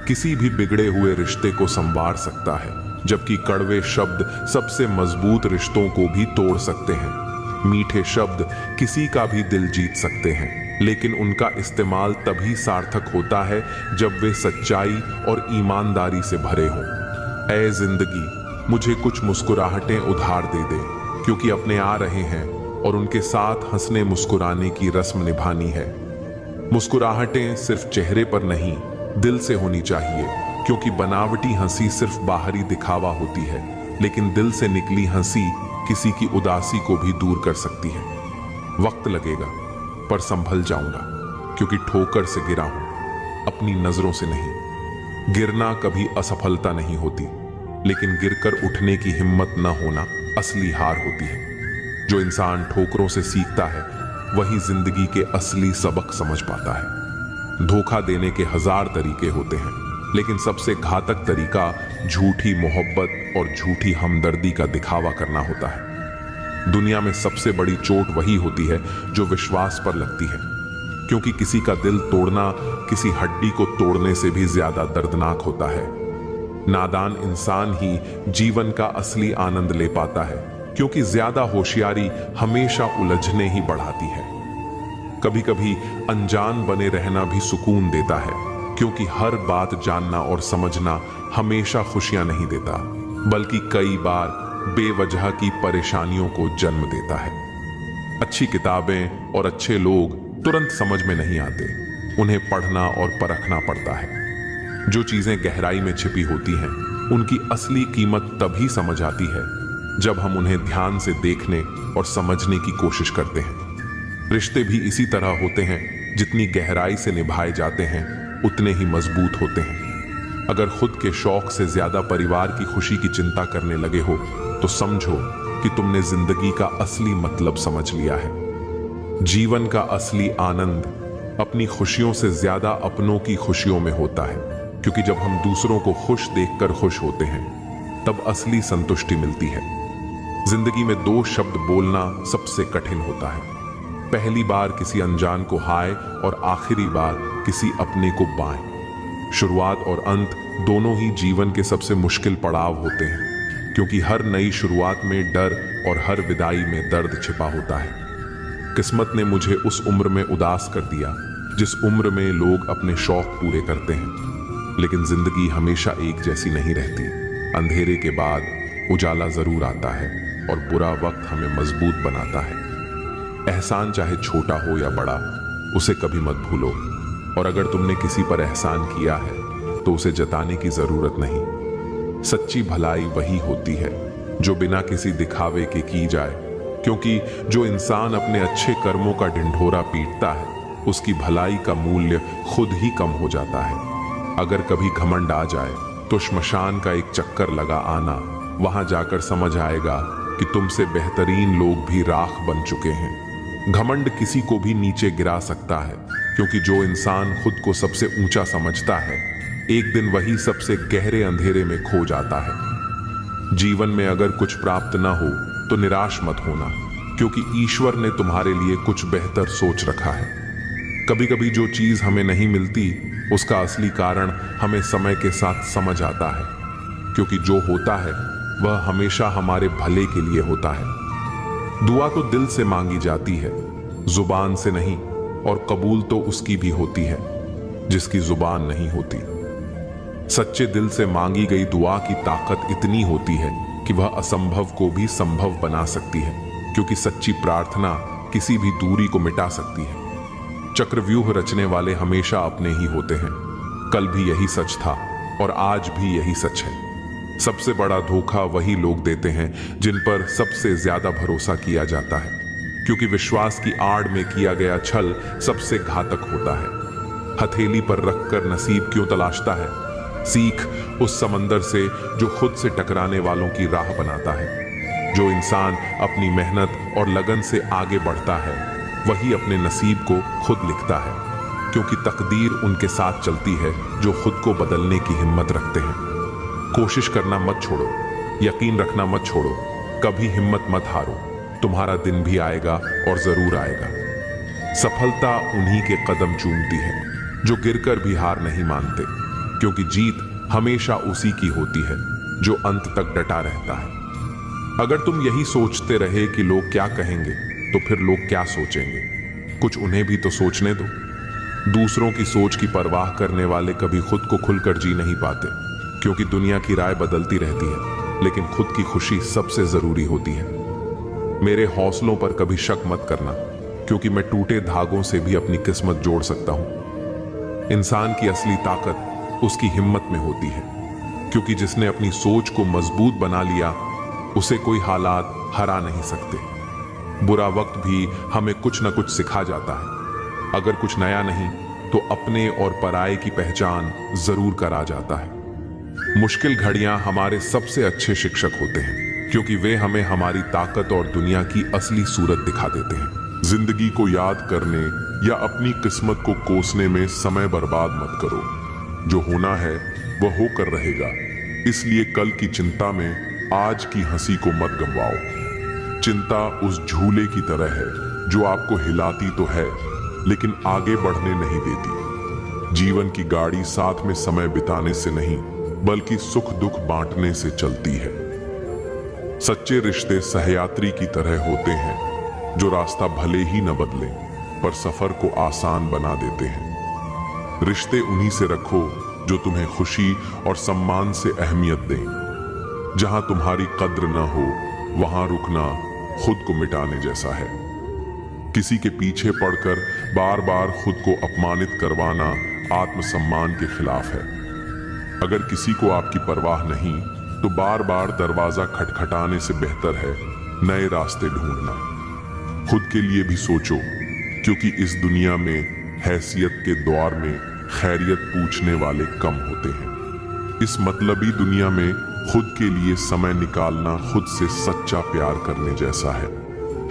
किसी भी बिगड़े हुए रिश्ते को संवार सकता है, जबकि कड़वे शब्द सबसे मजबूत रिश्तों को भी तोड़ सकते हैं। मीठे शब्द किसी का भी दिल जीत सकते हैं, लेकिन उनका इस्तेमाल तभी सार्थक होता है जब वे सच्चाई और ईमानदारी से भरे हों। ऐ जिंदगी, मुझे कुछ मुस्कुराहटें उधार दे दे, क्योंकि अपने आ रहे हैं और उनके साथ हंसने मुस्कुराने की रस्म निभानी है। मुस्कुराहटें सिर्फ चेहरे पर नहीं, दिल से होनी चाहिए, क्योंकि बनावटी हंसी सिर्फ बाहरी दिखावा होती है, लेकिन दिल से निकली हंसी किसी की उदासी को भी दूर कर सकती है। वक्त लगेगा, पर संभल जाऊंगा, क्योंकि ठोकर से गिरा हूं, अपनी नजरों से नहीं। गिरना कभी असफलता नहीं होती, लेकिन गिरकर उठने की हिम्मत न होना असली हार होती है। जो इंसान ठोकरों से सीखता है, वही जिंदगी के असली सबक समझ पाता है। धोखा देने के 1000 तरीके होते हैं, लेकिन सबसे घातक तरीका झूठी मोहब्बत और झूठी हमदर्दी का दिखावा करना होता है। दुनिया में सबसे बड़ी चोट वही होती है जो विश्वास पर लगती है, क्योंकि किसी का दिल तोड़ना किसी हड्डी को तोड़ने से भी ज्यादा दर्दनाक होता है। नादान इंसान ही जीवन का असली आनंद ले पाता है, क्योंकि ज्यादा होशियारी हमेशा उलझने ही बढ़ाती है। कभी कभी अनजान बने रहना भी सुकून देता है, क्योंकि हर बात जानना और समझना हमेशा खुशियां नहीं देता, बल्कि कई बार बेवजह की परेशानियों को जन्म देता है। अच्छी किताबें और अच्छे लोग तुरंत समझ में नहीं आते, उन्हें पढ़ना और परखना पड़ता है। जो चीजें गहराई में छिपी होती हैं, उनकी असली कीमत तभी समझ आती है जब हम उन्हें ध्यान से देखने और समझने की कोशिश करते हैं। रिश्ते भी इसी तरह होते हैं, जितनी गहराई से निभाए जाते हैं उतने ही मजबूत होते हैं। अगर खुद के शौक से ज्यादा परिवार की खुशी की चिंता करने लगे हो तो समझो कि तुमने जिंदगी का असली मतलब समझ लिया है। जीवन का असली आनंद अपनी खुशियों से ज्यादा अपनों की खुशियों में होता है, क्योंकि जब हम दूसरों को खुश देखकर खुश होते हैं तब असली संतुष्टि मिलती है। जिंदगी में 2 शब्द बोलना सबसे कठिन होता है। पहली बार किसी अनजान को हाय और आखिरी बार किसी अपने को बाय। शुरुआत और अंत दोनों ही जीवन के सबसे मुश्किल पड़ाव होते हैं, क्योंकि हर नई शुरुआत में डर और हर विदाई में दर्द छिपा होता है। किस्मत ने मुझे उस उम्र में उदास कर दिया जिस उम्र में लोग अपने शौक पूरे करते हैं। लेकिन जिंदगी हमेशा एक जैसी नहीं रहती। अंधेरे के बाद उजाला जरूर आता है और बुरा वक्त हमें मजबूत बनाता है। एहसान चाहे छोटा हो या बड़ा, उसे कभी मत भूलो। और अगर तुमने किसी पर एहसान किया है तो उसे जताने की जरूरत नहीं। सच्ची भलाई वही होती है जो बिना किसी दिखावे के की जाए, क्योंकि जो इंसान अपने अच्छे कर्मों का ढिंढोरा पीटता है उसकी भलाई का मूल्य खुद ही कम हो जाता है। अगर कभी घमंड आ जाए तो श्मशान का एक चक्कर लगा आना, वहां जाकर समझ आएगा कि तुमसे बेहतरीन लोग भी राख बन चुके हैं। घमंड किसी को भी नीचे गिरा सकता है, क्योंकि जो इंसान खुद को सबसे ऊंचा समझता है एक दिन वही सबसे गहरे अंधेरे में खो जाता है। जीवन में अगर कुछ प्राप्त ना हो तो निराश मत होना, क्योंकि ईश्वर ने तुम्हारे लिए कुछ बेहतर सोच रखा है। कभी कभी जो चीज हमें नहीं मिलती उसका असली कारण हमें समय के साथ समझ आता है, क्योंकि जो होता है वह हमेशा हमारे भले के लिए होता है। दुआ तो दिल से मांगी जाती है, जुबान से नहीं, और कबूल तो उसकी भी होती है जिसकी जुबान नहीं होती। सच्चे दिल से मांगी गई दुआ की ताकत इतनी होती है कि वह असंभव को भी संभव बना सकती है, क्योंकि सच्ची प्रार्थना किसी भी दूरी को मिटा सकती है। चक्रव्यूह रचने वाले हमेशा अपने ही होते हैं। कल भी यही सच था और आज भी यही सच है। सबसे बड़ा धोखा वही लोग देते हैं जिन पर सबसे ज्यादा भरोसा किया जाता है, क्योंकि विश्वास की आड़ में किया गया छल सबसे घातक होता है। हथेली पर रखकर नसीब क्यों तलाशता है? सीख उस समंदर से जो खुद से टकराने वालों की राह बनाता है। जो इंसान अपनी मेहनत और लगन से आगे बढ़ता है वही अपने नसीब को खुद लिखता है, क्योंकि तकदीर उनके साथ चलती है जो खुद को बदलने की हिम्मत रखते हैं। कोशिश करना मत छोड़ो, यकीन रखना मत छोड़ो, कभी हिम्मत मत हारो। तुम्हारा दिन भी आएगा और जरूर आएगा। सफलता उन्हीं के कदम चूमती है जो गिरकर भी हार नहीं मानते, क्योंकि जीत हमेशा उसी की होती है जो अंत तक डटा रहता है। अगर तुम यही सोचते रहे कि लोग क्या कहेंगे तो फिर लोग क्या सोचेंगे? कुछ उन्हें भी तो सोचने दो। दूसरों की सोच की परवाह करने वाले कभी खुद को खुलकर जी नहीं पाते, क्योंकि दुनिया की राय बदलती रहती है, लेकिन खुद की खुशी सबसे जरूरी होती है। मेरे हौसलों पर कभी शक मत करना, क्योंकि मैं टूटे धागों से भी अपनी किस्मत जोड़ सकता हूं। इंसान की असली ताकत उसकी हिम्मत में होती है, क्योंकि जिसने अपनी सोच को मजबूत बना लिया उसे कोई हालात हरा नहीं सकते। बुरा वक्त भी हमें कुछ न कुछ सिखा जाता है। अगर कुछ नया नहीं तो अपने और पराये की पहचान जरूर करा जाता है। मुश्किल घड़ियां हमारे सबसे अच्छे शिक्षक होते हैं, क्योंकि वे हमें हमारी ताकत और दुनिया की असली सूरत दिखा देते हैं। जिंदगी को याद करने या अपनी किस्मत को कोसने में समय बर्बाद मत करो। जो होना है वह होकर रहेगा, इसलिए कल की चिंता में आज की हंसी को मत गंवाओ। चिंता उस झूले की तरह है जो आपको हिलाती तो है लेकिन आगे बढ़ने नहीं देती। जीवन की गाड़ी साथ में समय बिताने से नहीं बल्कि सुख दुख बांटने से चलती है। सच्चे रिश्ते सहयात्री की तरह होते हैं जो रास्ता भले ही न बदले पर सफर को आसान बना देते हैं। रिश्ते उन्हीं से रखो जो तुम्हें खुशी और सम्मान से अहमियत दें। जहां तुम्हारी कद्र न हो वहां रुकना खुद को मिटाने जैसा है। किसी के पीछे पड़कर बार बार खुद को अपमानित करवाना आत्मसम्मान के खिलाफ है। अगर किसी को आपकी परवाह नहीं तो बार बार दरवाजा खटखटाने से बेहतर है नए रास्ते ढूंढना। खुद के लिए भी सोचो, क्योंकि इस दुनिया में हैसियत के द्वार में खैरियत पूछने वाले कम होते हैं। इस मतलबी दुनिया में खुद के लिए समय निकालना खुद से सच्चा प्यार करने जैसा है।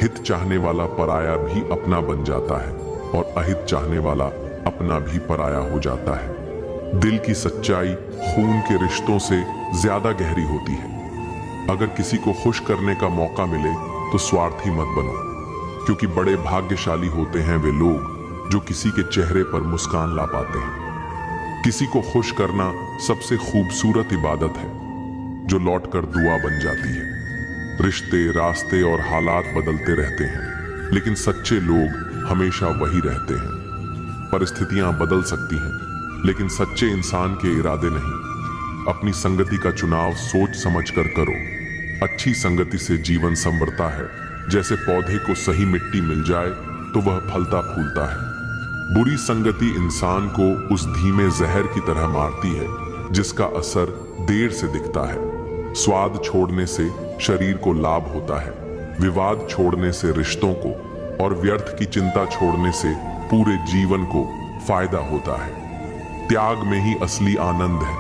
हित चाहने वाला पराया भी अपना बन जाता है और अहित चाहने वाला अपना भी पराया हो जाता है। दिल की सच्चाई खून के रिश्तों से ज्यादा गहरी होती है। अगर किसी को खुश करने का मौका मिले तो स्वार्थी मत बनो, क्योंकि बड़े भाग्यशाली होते हैं वे लोग जो किसी के चेहरे पर मुस्कान ला पाते हैं। किसी को खुश करना सबसे खूबसूरत इबादत है जो लौटकर दुआ बन जाती है। रिश्ते, रास्ते और हालात बदलते रहते हैं, लेकिन सच्चे लोग हमेशा वही रहते हैं। परिस्थितियां बदल सकती हैं, लेकिन सच्चे इंसान के इरादे नहीं। अपनी संगति का चुनाव सोच समझकर करो। अच्छी संगति से जीवन संवरता है। जैसे पौधे को सही मिट्टी मिल जाए तो वह फलता फूलता है। बुरी संगति इंसान को उस धीमे जहर की तरह मारती है जिसका असर देर से दिखता है। स्वाद छोड़ने से शरीर को लाभ होता है, विवाद छोड़ने से रिश्तों को, और व्यर्थ की चिंता छोड़ने से पूरे जीवन को फायदा होता है। त्याग में ही असली आनंद है,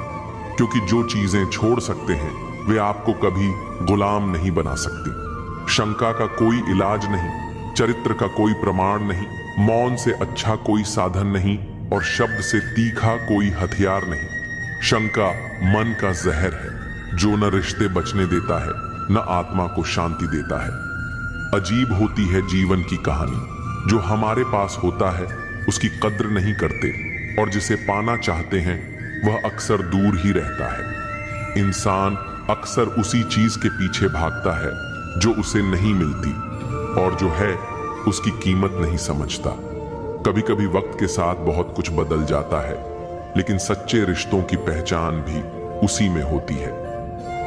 क्योंकि जो चीजें छोड़ सकते हैं वे आपको कभी गुलाम नहीं बना सकती। शंका का कोई इलाज नहीं, चरित्र का कोई प्रमाण नहीं, मौन से अच्छा कोई साधन नहीं और शब्द से तीखा कोई हथियार नहीं। शंका मन का जहर है जो न रिश्ते बचने देता है न आत्मा को शांति देता है। अजीब होती है जीवन की कहानी। जो हमारे पास होता है उसकी कद्र नहीं करते, और जिसे पाना चाहते हैं वह अक्सर दूर ही रहता है। इंसान अक्सर उसी चीज के पीछे भागता है जो उसे नहीं मिलती, और जो है उसकी कीमत नहीं समझता। कभी कभी वक्त के साथ बहुत कुछ बदल जाता है, लेकिन सच्चे रिश्तों की पहचान भी उसी में होती है।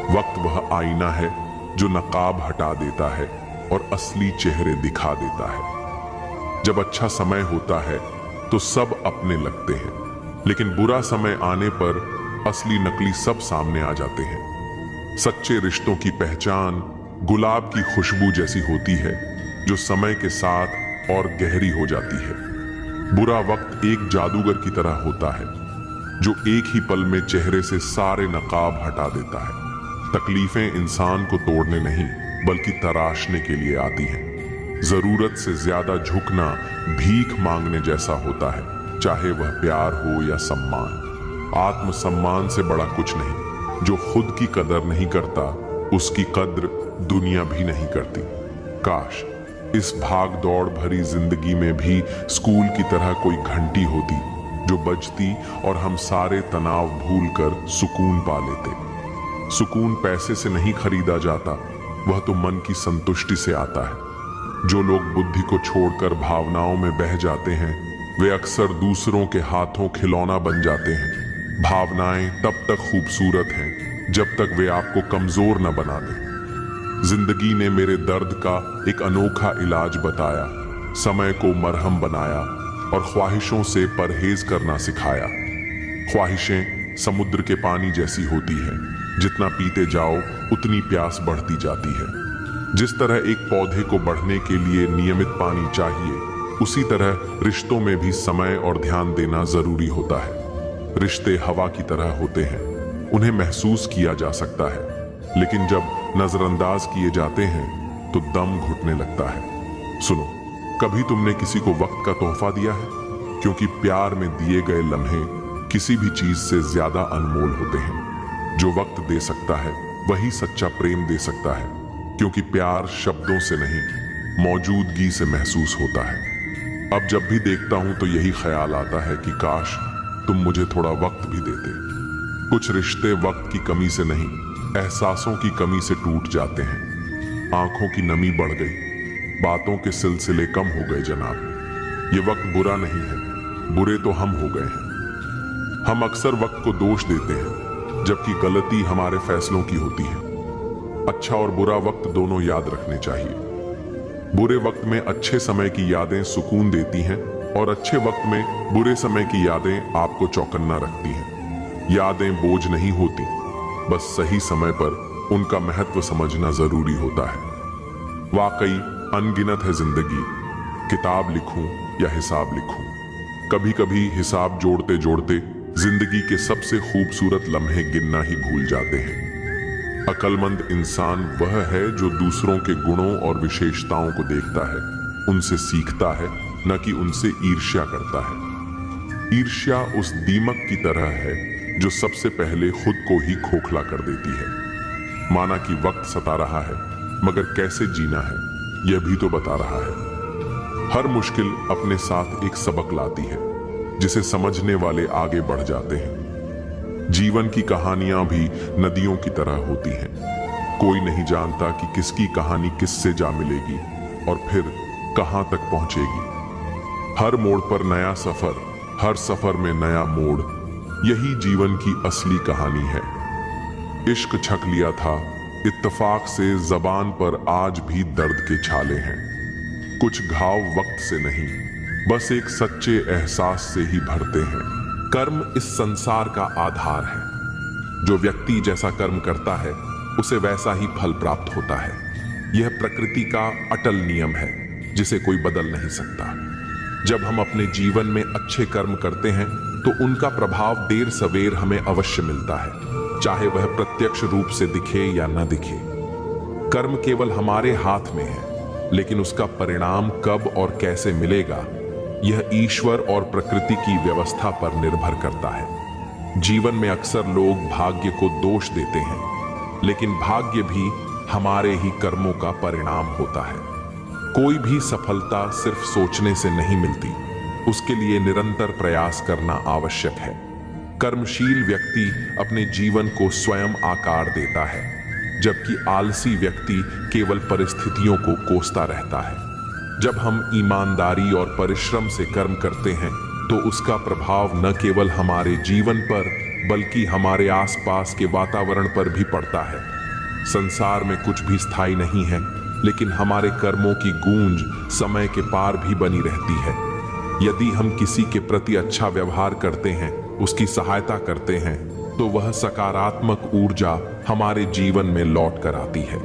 वक्त वह आईना है जो नकाब हटा देता है और असली चेहरे दिखा देता है। जब अच्छा समय होता है तो सब अपने लगते हैं, लेकिन बुरा समय आने पर असली नकली सब सामने आ जाते हैं। सच्चे रिश्तों की पहचान गुलाब की खुशबू जैसी होती है जो समय के साथ और गहरी हो जाती है। बुरा वक्त एक जादूगर की तरह होता है जो एक ही पल में चेहरे से सारे नकाब हटा देता है। तकलीफें इंसान को तोड़ने नहीं बल्कि तराशने के लिए आती हैं। जरूरत से ज्यादा झुकना भीख मांगने जैसा होता है, चाहे वह प्यार हो या सम्मान। आत्मसम्मान से बड़ा कुछ नहीं। जो खुद की कदर नहीं करता उसकी कद्र दुनिया भी नहीं करती। काश इस भाग दौड़ भरी जिंदगी में भी स्कूल की तरह कोई घंटी होती जो बजती और हम सारे तनाव भूलकर सुकून पा लेते। सुकून पैसे से नहीं खरीदा जाता, वह तो मन की संतुष्टि से आता है। जो लोग बुद्धि को छोड़कर भावनाओं में बह जाते हैं वे अक्सर दूसरों के हाथों खिलौना बन जाते हैं। भावनाएं तब तक खूबसूरत हैं जब तक वे आपको कमजोर न बना दें। जिंदगी ने मेरे दर्द का एक अनोखा इलाज बताया, समय को मरहम बनाया और ख्वाहिशों से परहेज करना सिखाया। ख्वाहिशें समुद्र के पानी जैसी होती हैं, जितना पीते जाओ उतनी प्यास बढ़ती जाती है। जिस तरह एक पौधे को बढ़ने के लिए नियमित पानी चाहिए, उसी तरह रिश्तों में भी समय और ध्यान देना जरूरी होता है। रिश्ते हवा की तरह होते हैं, उन्हें महसूस किया जा सकता है, लेकिन जब नजरअंदाज किए जाते हैं तो दम घुटने लगता है। सुनो, कभी तुमने किसी को वक्त का तोहफा दिया है? क्योंकि प्यार में दिए गए लम्हे किसी भी चीज से ज्यादा अनमोल होते हैं। जो वक्त दे सकता है वही सच्चा प्रेम दे सकता है, क्योंकि प्यार शब्दों से नहीं मौजूदगी से महसूस होता है। अब जब भी देखता हूं तो यही ख्याल आता है कि काश तुम मुझे थोड़ा वक्त भी देते। कुछ रिश्ते वक्त की कमी से नहीं, एहसासों की कमी से टूट जाते हैं। आंखों की नमी बढ़ गई, बातों के सिलसिले कम हो गए जनाब। ये वक्त बुरा नहीं है, बुरे तो हम हो गए हैं। हम अक्सर वक्त को दोष देते हैं, जबकि गलती हमारे फैसलों की होती है। अच्छा और बुरा वक्त दोनों याद रखने चाहिए। बुरे वक्त में अच्छे समय की यादें सुकून देती हैं और अच्छे वक्त में बुरे समय की यादें आपको चौकन्ना रखती हैं। यादें बोझ नहीं होती, बस सही समय पर उनका महत्व समझना जरूरी होता है। वाकई अनगिनत है जिंदगी, किताब लिखूं या हिसाब लिखूं। कभी कभी हिसाब जोड़ते जोड़ते जिंदगी के सबसे खूबसूरत लम्हे गिनना ही भूल जाते हैं। अक्लमंद इंसान वह है जो दूसरों के गुणों और विशेषताओं को देखता है, उनसे सीखता है, न कि उनसे ईर्ष्या करता है। ईर्ष्या उस दीमक की तरह है जो सबसे पहले खुद को ही खोखला कर देती है। माना कि वक्त सता रहा है, मगर कैसे जीना है यह भी तो बता रहा है। हर मुश्किल अपने साथ एक सबक लाती है, जिसे समझने वाले आगे बढ़ जाते हैं। जीवन की कहानियां भी नदियों की तरह होती हैं। कोई नहीं जानता कि किसकी कहानी किससे जा मिलेगी और फिर कहां तक पहुंचेगी। हर मोड़ पर नया सफर, हर सफर में नया मोड़, यही जीवन की असली कहानी है। इश्क छक लिया था, इत्तेफाक से जबान पर आज भी दर्द के छाले हैं। कुछ घाव वक्त से नहीं, बस एक सच्चे एहसास से ही भरते हैं। कर्म इस संसार का आधार है। जो व्यक्ति जैसा कर्म करता है उसे वैसा ही फल प्राप्त होता है। यह प्रकृति का अटल नियम है, जिसे कोई बदल नहीं सकता। जब हम अपने जीवन में अच्छे कर्म करते हैं तो उनका प्रभाव देर सवेर हमें अवश्य मिलता है, चाहे वह प्रत्यक्ष रूप से दिखे या न दिखे। कर्म केवल हमारे हाथ में है, लेकिन उसका परिणाम कब और कैसे मिलेगा यह ईश्वर और प्रकृति की व्यवस्था पर निर्भर करता है। जीवन में अक्सर लोग भाग्य को दोष देते हैं, लेकिन भाग्य भी हमारे ही कर्मों का परिणाम होता है। कोई भी सफलता सिर्फ सोचने से नहीं मिलती, उसके लिए निरंतर प्रयास करना आवश्यक है। कर्मशील व्यक्ति अपने जीवन को स्वयं आकार देता है, जबकि आलसी व्यक्ति केवल परिस्थितियों को कोसता रहता है। जब हम ईमानदारी और परिश्रम से कर्म करते हैं तो उसका प्रभाव न केवल हमारे जीवन पर बल्कि हमारे आसपास के वातावरण पर भी पड़ता है। संसार में कुछ भी स्थायी नहीं है, लेकिन हमारे कर्मों की गूंज समय के पार भी बनी रहती है। यदि हम किसी के प्रति अच्छा व्यवहार करते हैं, उसकी सहायता करते हैं, तो वह सकारात्मक ऊर्जा हमारे जीवन में लौट कर आती है।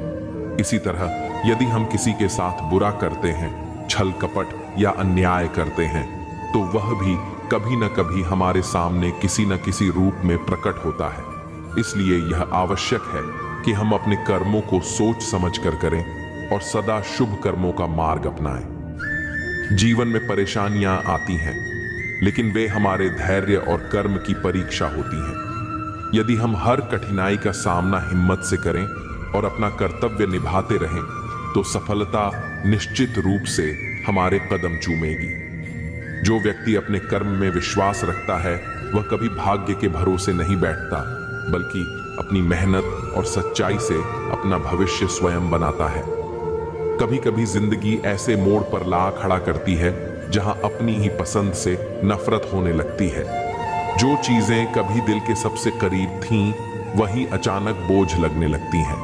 इसी तरह यदि हम किसी के साथ बुरा करते हैं, छल कपट या अन्याय करते हैं, तो वह भी कभी न कभी हमारे सामने किसी न किसी रूप में प्रकट होता है। इसलिए यह आवश्यक है कि हम अपने कर्मों को सोच समझ कर करें और सदा शुभ कर्मों का मार्ग अपनाएं। जीवन में परेशानियां आती हैं, लेकिन वे हमारे धैर्य और कर्म की परीक्षा होती हैं। यदि हम हर कठिनाई का सामना हिम्मत से करें और अपना कर्तव्य निभाते रहें, तो सफलता निश्चित रूप से हमारे कदम चूमेगी। जो व्यक्ति अपने कर्म में विश्वास रखता है वह कभी भाग्य के भरोसे नहीं बैठता, बल्कि अपनी मेहनत और सच्चाई से अपना भविष्य स्वयं बनाता है। कभी कभी जिंदगी ऐसे मोड़ पर ला खड़ा करती है जहां अपनी ही पसंद से नफरत होने लगती है। जो चीजें कभी दिल के सबसे करीब थीं, वही अचानक बोझ लगने लगती हैं।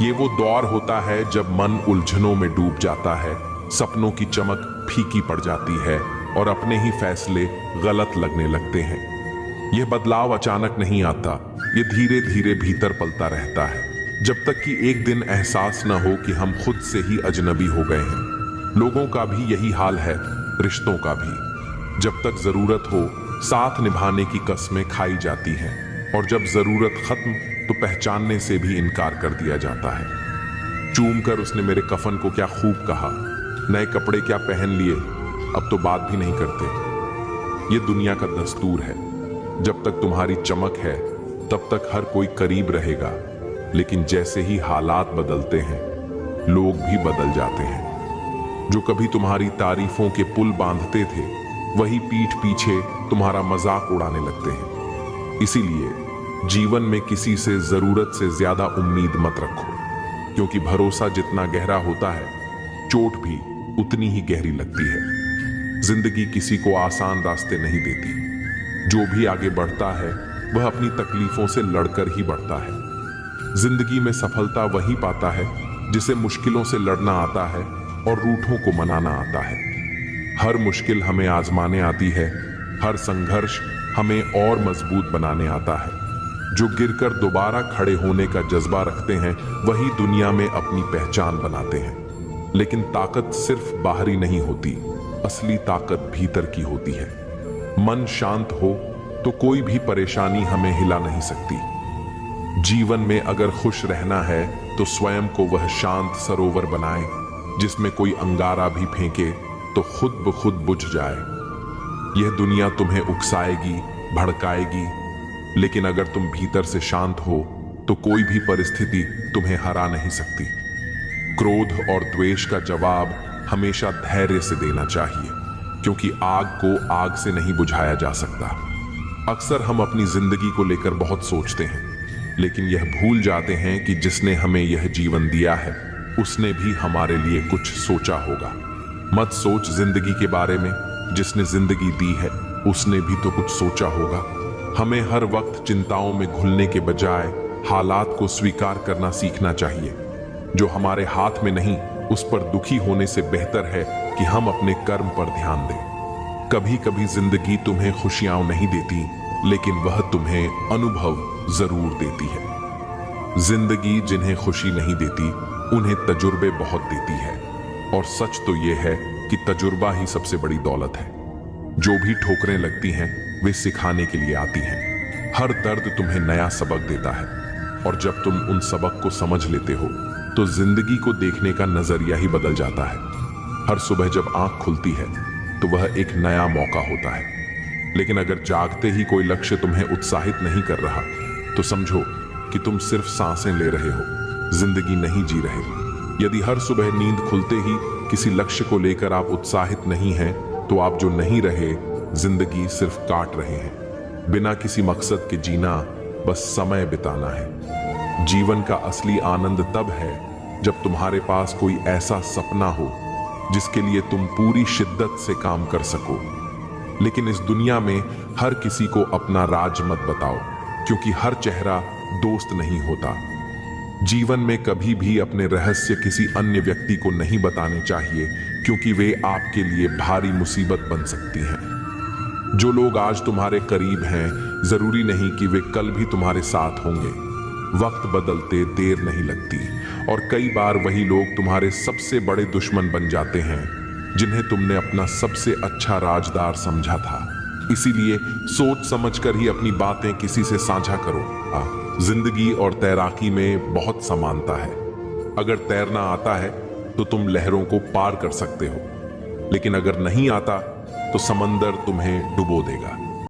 ये वो दौर होता है जब मन उलझनों में डूब जाता है, सपनों की चमक फीकी पड़ जाती है और अपने ही फैसले गलत लगने लगते हैं। यह बदलाव अचानक नहीं आता, ये धीरे धीरे भीतर पलता रहता है, जब तक कि एक दिन एहसास न हो कि हम खुद से ही अजनबी हो गए हैं। लोगों का भी यही हाल है, रिश्तों का भी। जब तक जरूरत हो साथ निभाने की कस्में खाई जाती हैं, और जब जरूरत खत्म तो पहचानने से भी इनकार कर दिया जाता है। चूम कर उसने मेरे कफन को क्या खूब कहा, नए कपड़े क्या पहन लिए, अब तो बात भी नहीं करते। ये दुनिया का दस्तूर है। जब तक तुम्हारी चमक है तब तक हर कोई करीब रहेगा, लेकिन जैसे ही हालात बदलते हैं लोग भी बदल जाते हैं। जो कभी तुम्हारी तारीफों के पुल बांधते थे, वही पीठ पीछे तुम्हारा मजाक उड़ाने लगते हैं। इसीलिए जीवन में किसी से जरूरत से ज्यादा उम्मीद मत रखो, क्योंकि भरोसा जितना गहरा होता है, चोट भी उतनी ही गहरी लगती है। जिंदगी किसी को आसान रास्ते नहीं देती। जो भी आगे बढ़ता है वह अपनी तकलीफों से लड़कर ही बढ़ता है। जिंदगी में सफलता वही पाता है जिसे मुश्किलों से लड़ना आता है और रूठों को मनाना आता है। हर मुश्किल हमें आजमाने आती है, हर संघर्ष हमें और मजबूत बनाने आता है। जो गिरकर दोबारा खड़े होने का जज्बा रखते हैं वही दुनिया में अपनी पहचान बनाते हैं। लेकिन ताकत सिर्फ बाहरी नहीं होती, असली ताकत भीतर की होती है। मन शांत हो तो कोई भी परेशानी हमें हिला नहीं सकती। जीवन में अगर खुश रहना है तो स्वयं को वह शांत सरोवर बनाए जिसमें कोई अंगारा भी फेंके तो खुद ब खुद बुझ जाए। यह दुनिया तुम्हें उकसाएगी, भड़काएगी, लेकिन अगर तुम भीतर से शांत हो तो कोई भी परिस्थिति तुम्हें हरा नहीं सकती। क्रोध और द्वेष का जवाब हमेशा धैर्य से देना चाहिए, क्योंकि आग को आग से नहीं बुझाया जा सकता। अक्सर हम अपनी जिंदगी को लेकर बहुत सोचते हैं, लेकिन यह भूल जाते हैं कि जिसने हमें यह जीवन दिया है उसने भी हमारे लिए कुछ सोचा होगा। मत सोच जिंदगी के बारे में, जिसने जिंदगी दी है उसने भी तो कुछ सोचा होगा। हमें हर वक्त चिंताओं में घुलने के बजाय हालात को स्वीकार करना सीखना चाहिए। जो हमारे हाथ में नहीं उस पर दुखी होने से बेहतर है कि हम अपने कर्म पर ध्यान दें। कभी कभी जिंदगी तुम्हें खुशियां नहीं देती, लेकिन वह तुम्हें अनुभव जरूर देती है। जिंदगी जिन्हें खुशी नहीं देती उन्हें तजुर्बे बहुत देती है, और सच तो यह है कि तजुर्बा ही सबसे बड़ी दौलत है। जो भी ठोकरें लगती हैं वे सिखाने के लिए आती हैं। हर दर्द तुम्हें नया सबक देता है, और जब तुम उन सबक को समझ लेते हो तो जिंदगी को देखने का नजरिया ही बदल जाता है। हर सुबह जब आंख खुलती है तो वह एक नया मौका होता है। लेकिन अगर जागते ही कोई लक्ष्य तुम्हें उत्साहित नहीं कर रहा तो समझो कि तुम सिर्फ सांसें ले रहे हो, जिंदगी नहीं जी रहे। यदि हर सुबह नींद खुलते ही किसी लक्ष्य को लेकर आप उत्साहित नहीं हैं तो आप जो नहीं रहे, जिंदगी सिर्फ काट रहे हैं। बिना किसी मकसद के जीना बस समय बिताना है। जीवन का असली आनंद तब है जब तुम्हारे पास कोई ऐसा सपना हो जिसके लिए तुम पूरी शिद्दत से काम कर सको। लेकिन इस दुनिया में हर किसी को अपना राज मत बताओ, क्योंकि हर चेहरा दोस्त नहीं होता। जीवन में कभी भी अपने रहस्य किसी अन्य व्यक्ति को नहीं बताने चाहिए, क्योंकि वे आपके लिए भारी मुसीबत बन सकती हैं। जो लोग आज तुम्हारे करीब हैं, जरूरी नहीं कि वे कल भी तुम्हारे साथ होंगे। वक्त बदलते देर नहीं लगती, और कई बार वही लोग तुम्हारे सबसे बड़े दुश्मन बन जाते हैं जिन्हें तुमने अपना सबसे अच्छा राजदार समझा था। इसीलिए सोच समझकर ही अपनी बातें किसी से साझा करो। जिंदगी और तैराकी में बहुत समानता है। अगर तैरना आता है तो तुम लहरों को पार कर सकते हो, लेकिन अगर नहीं आता तो समंदर तुम्हें डुबो देगा।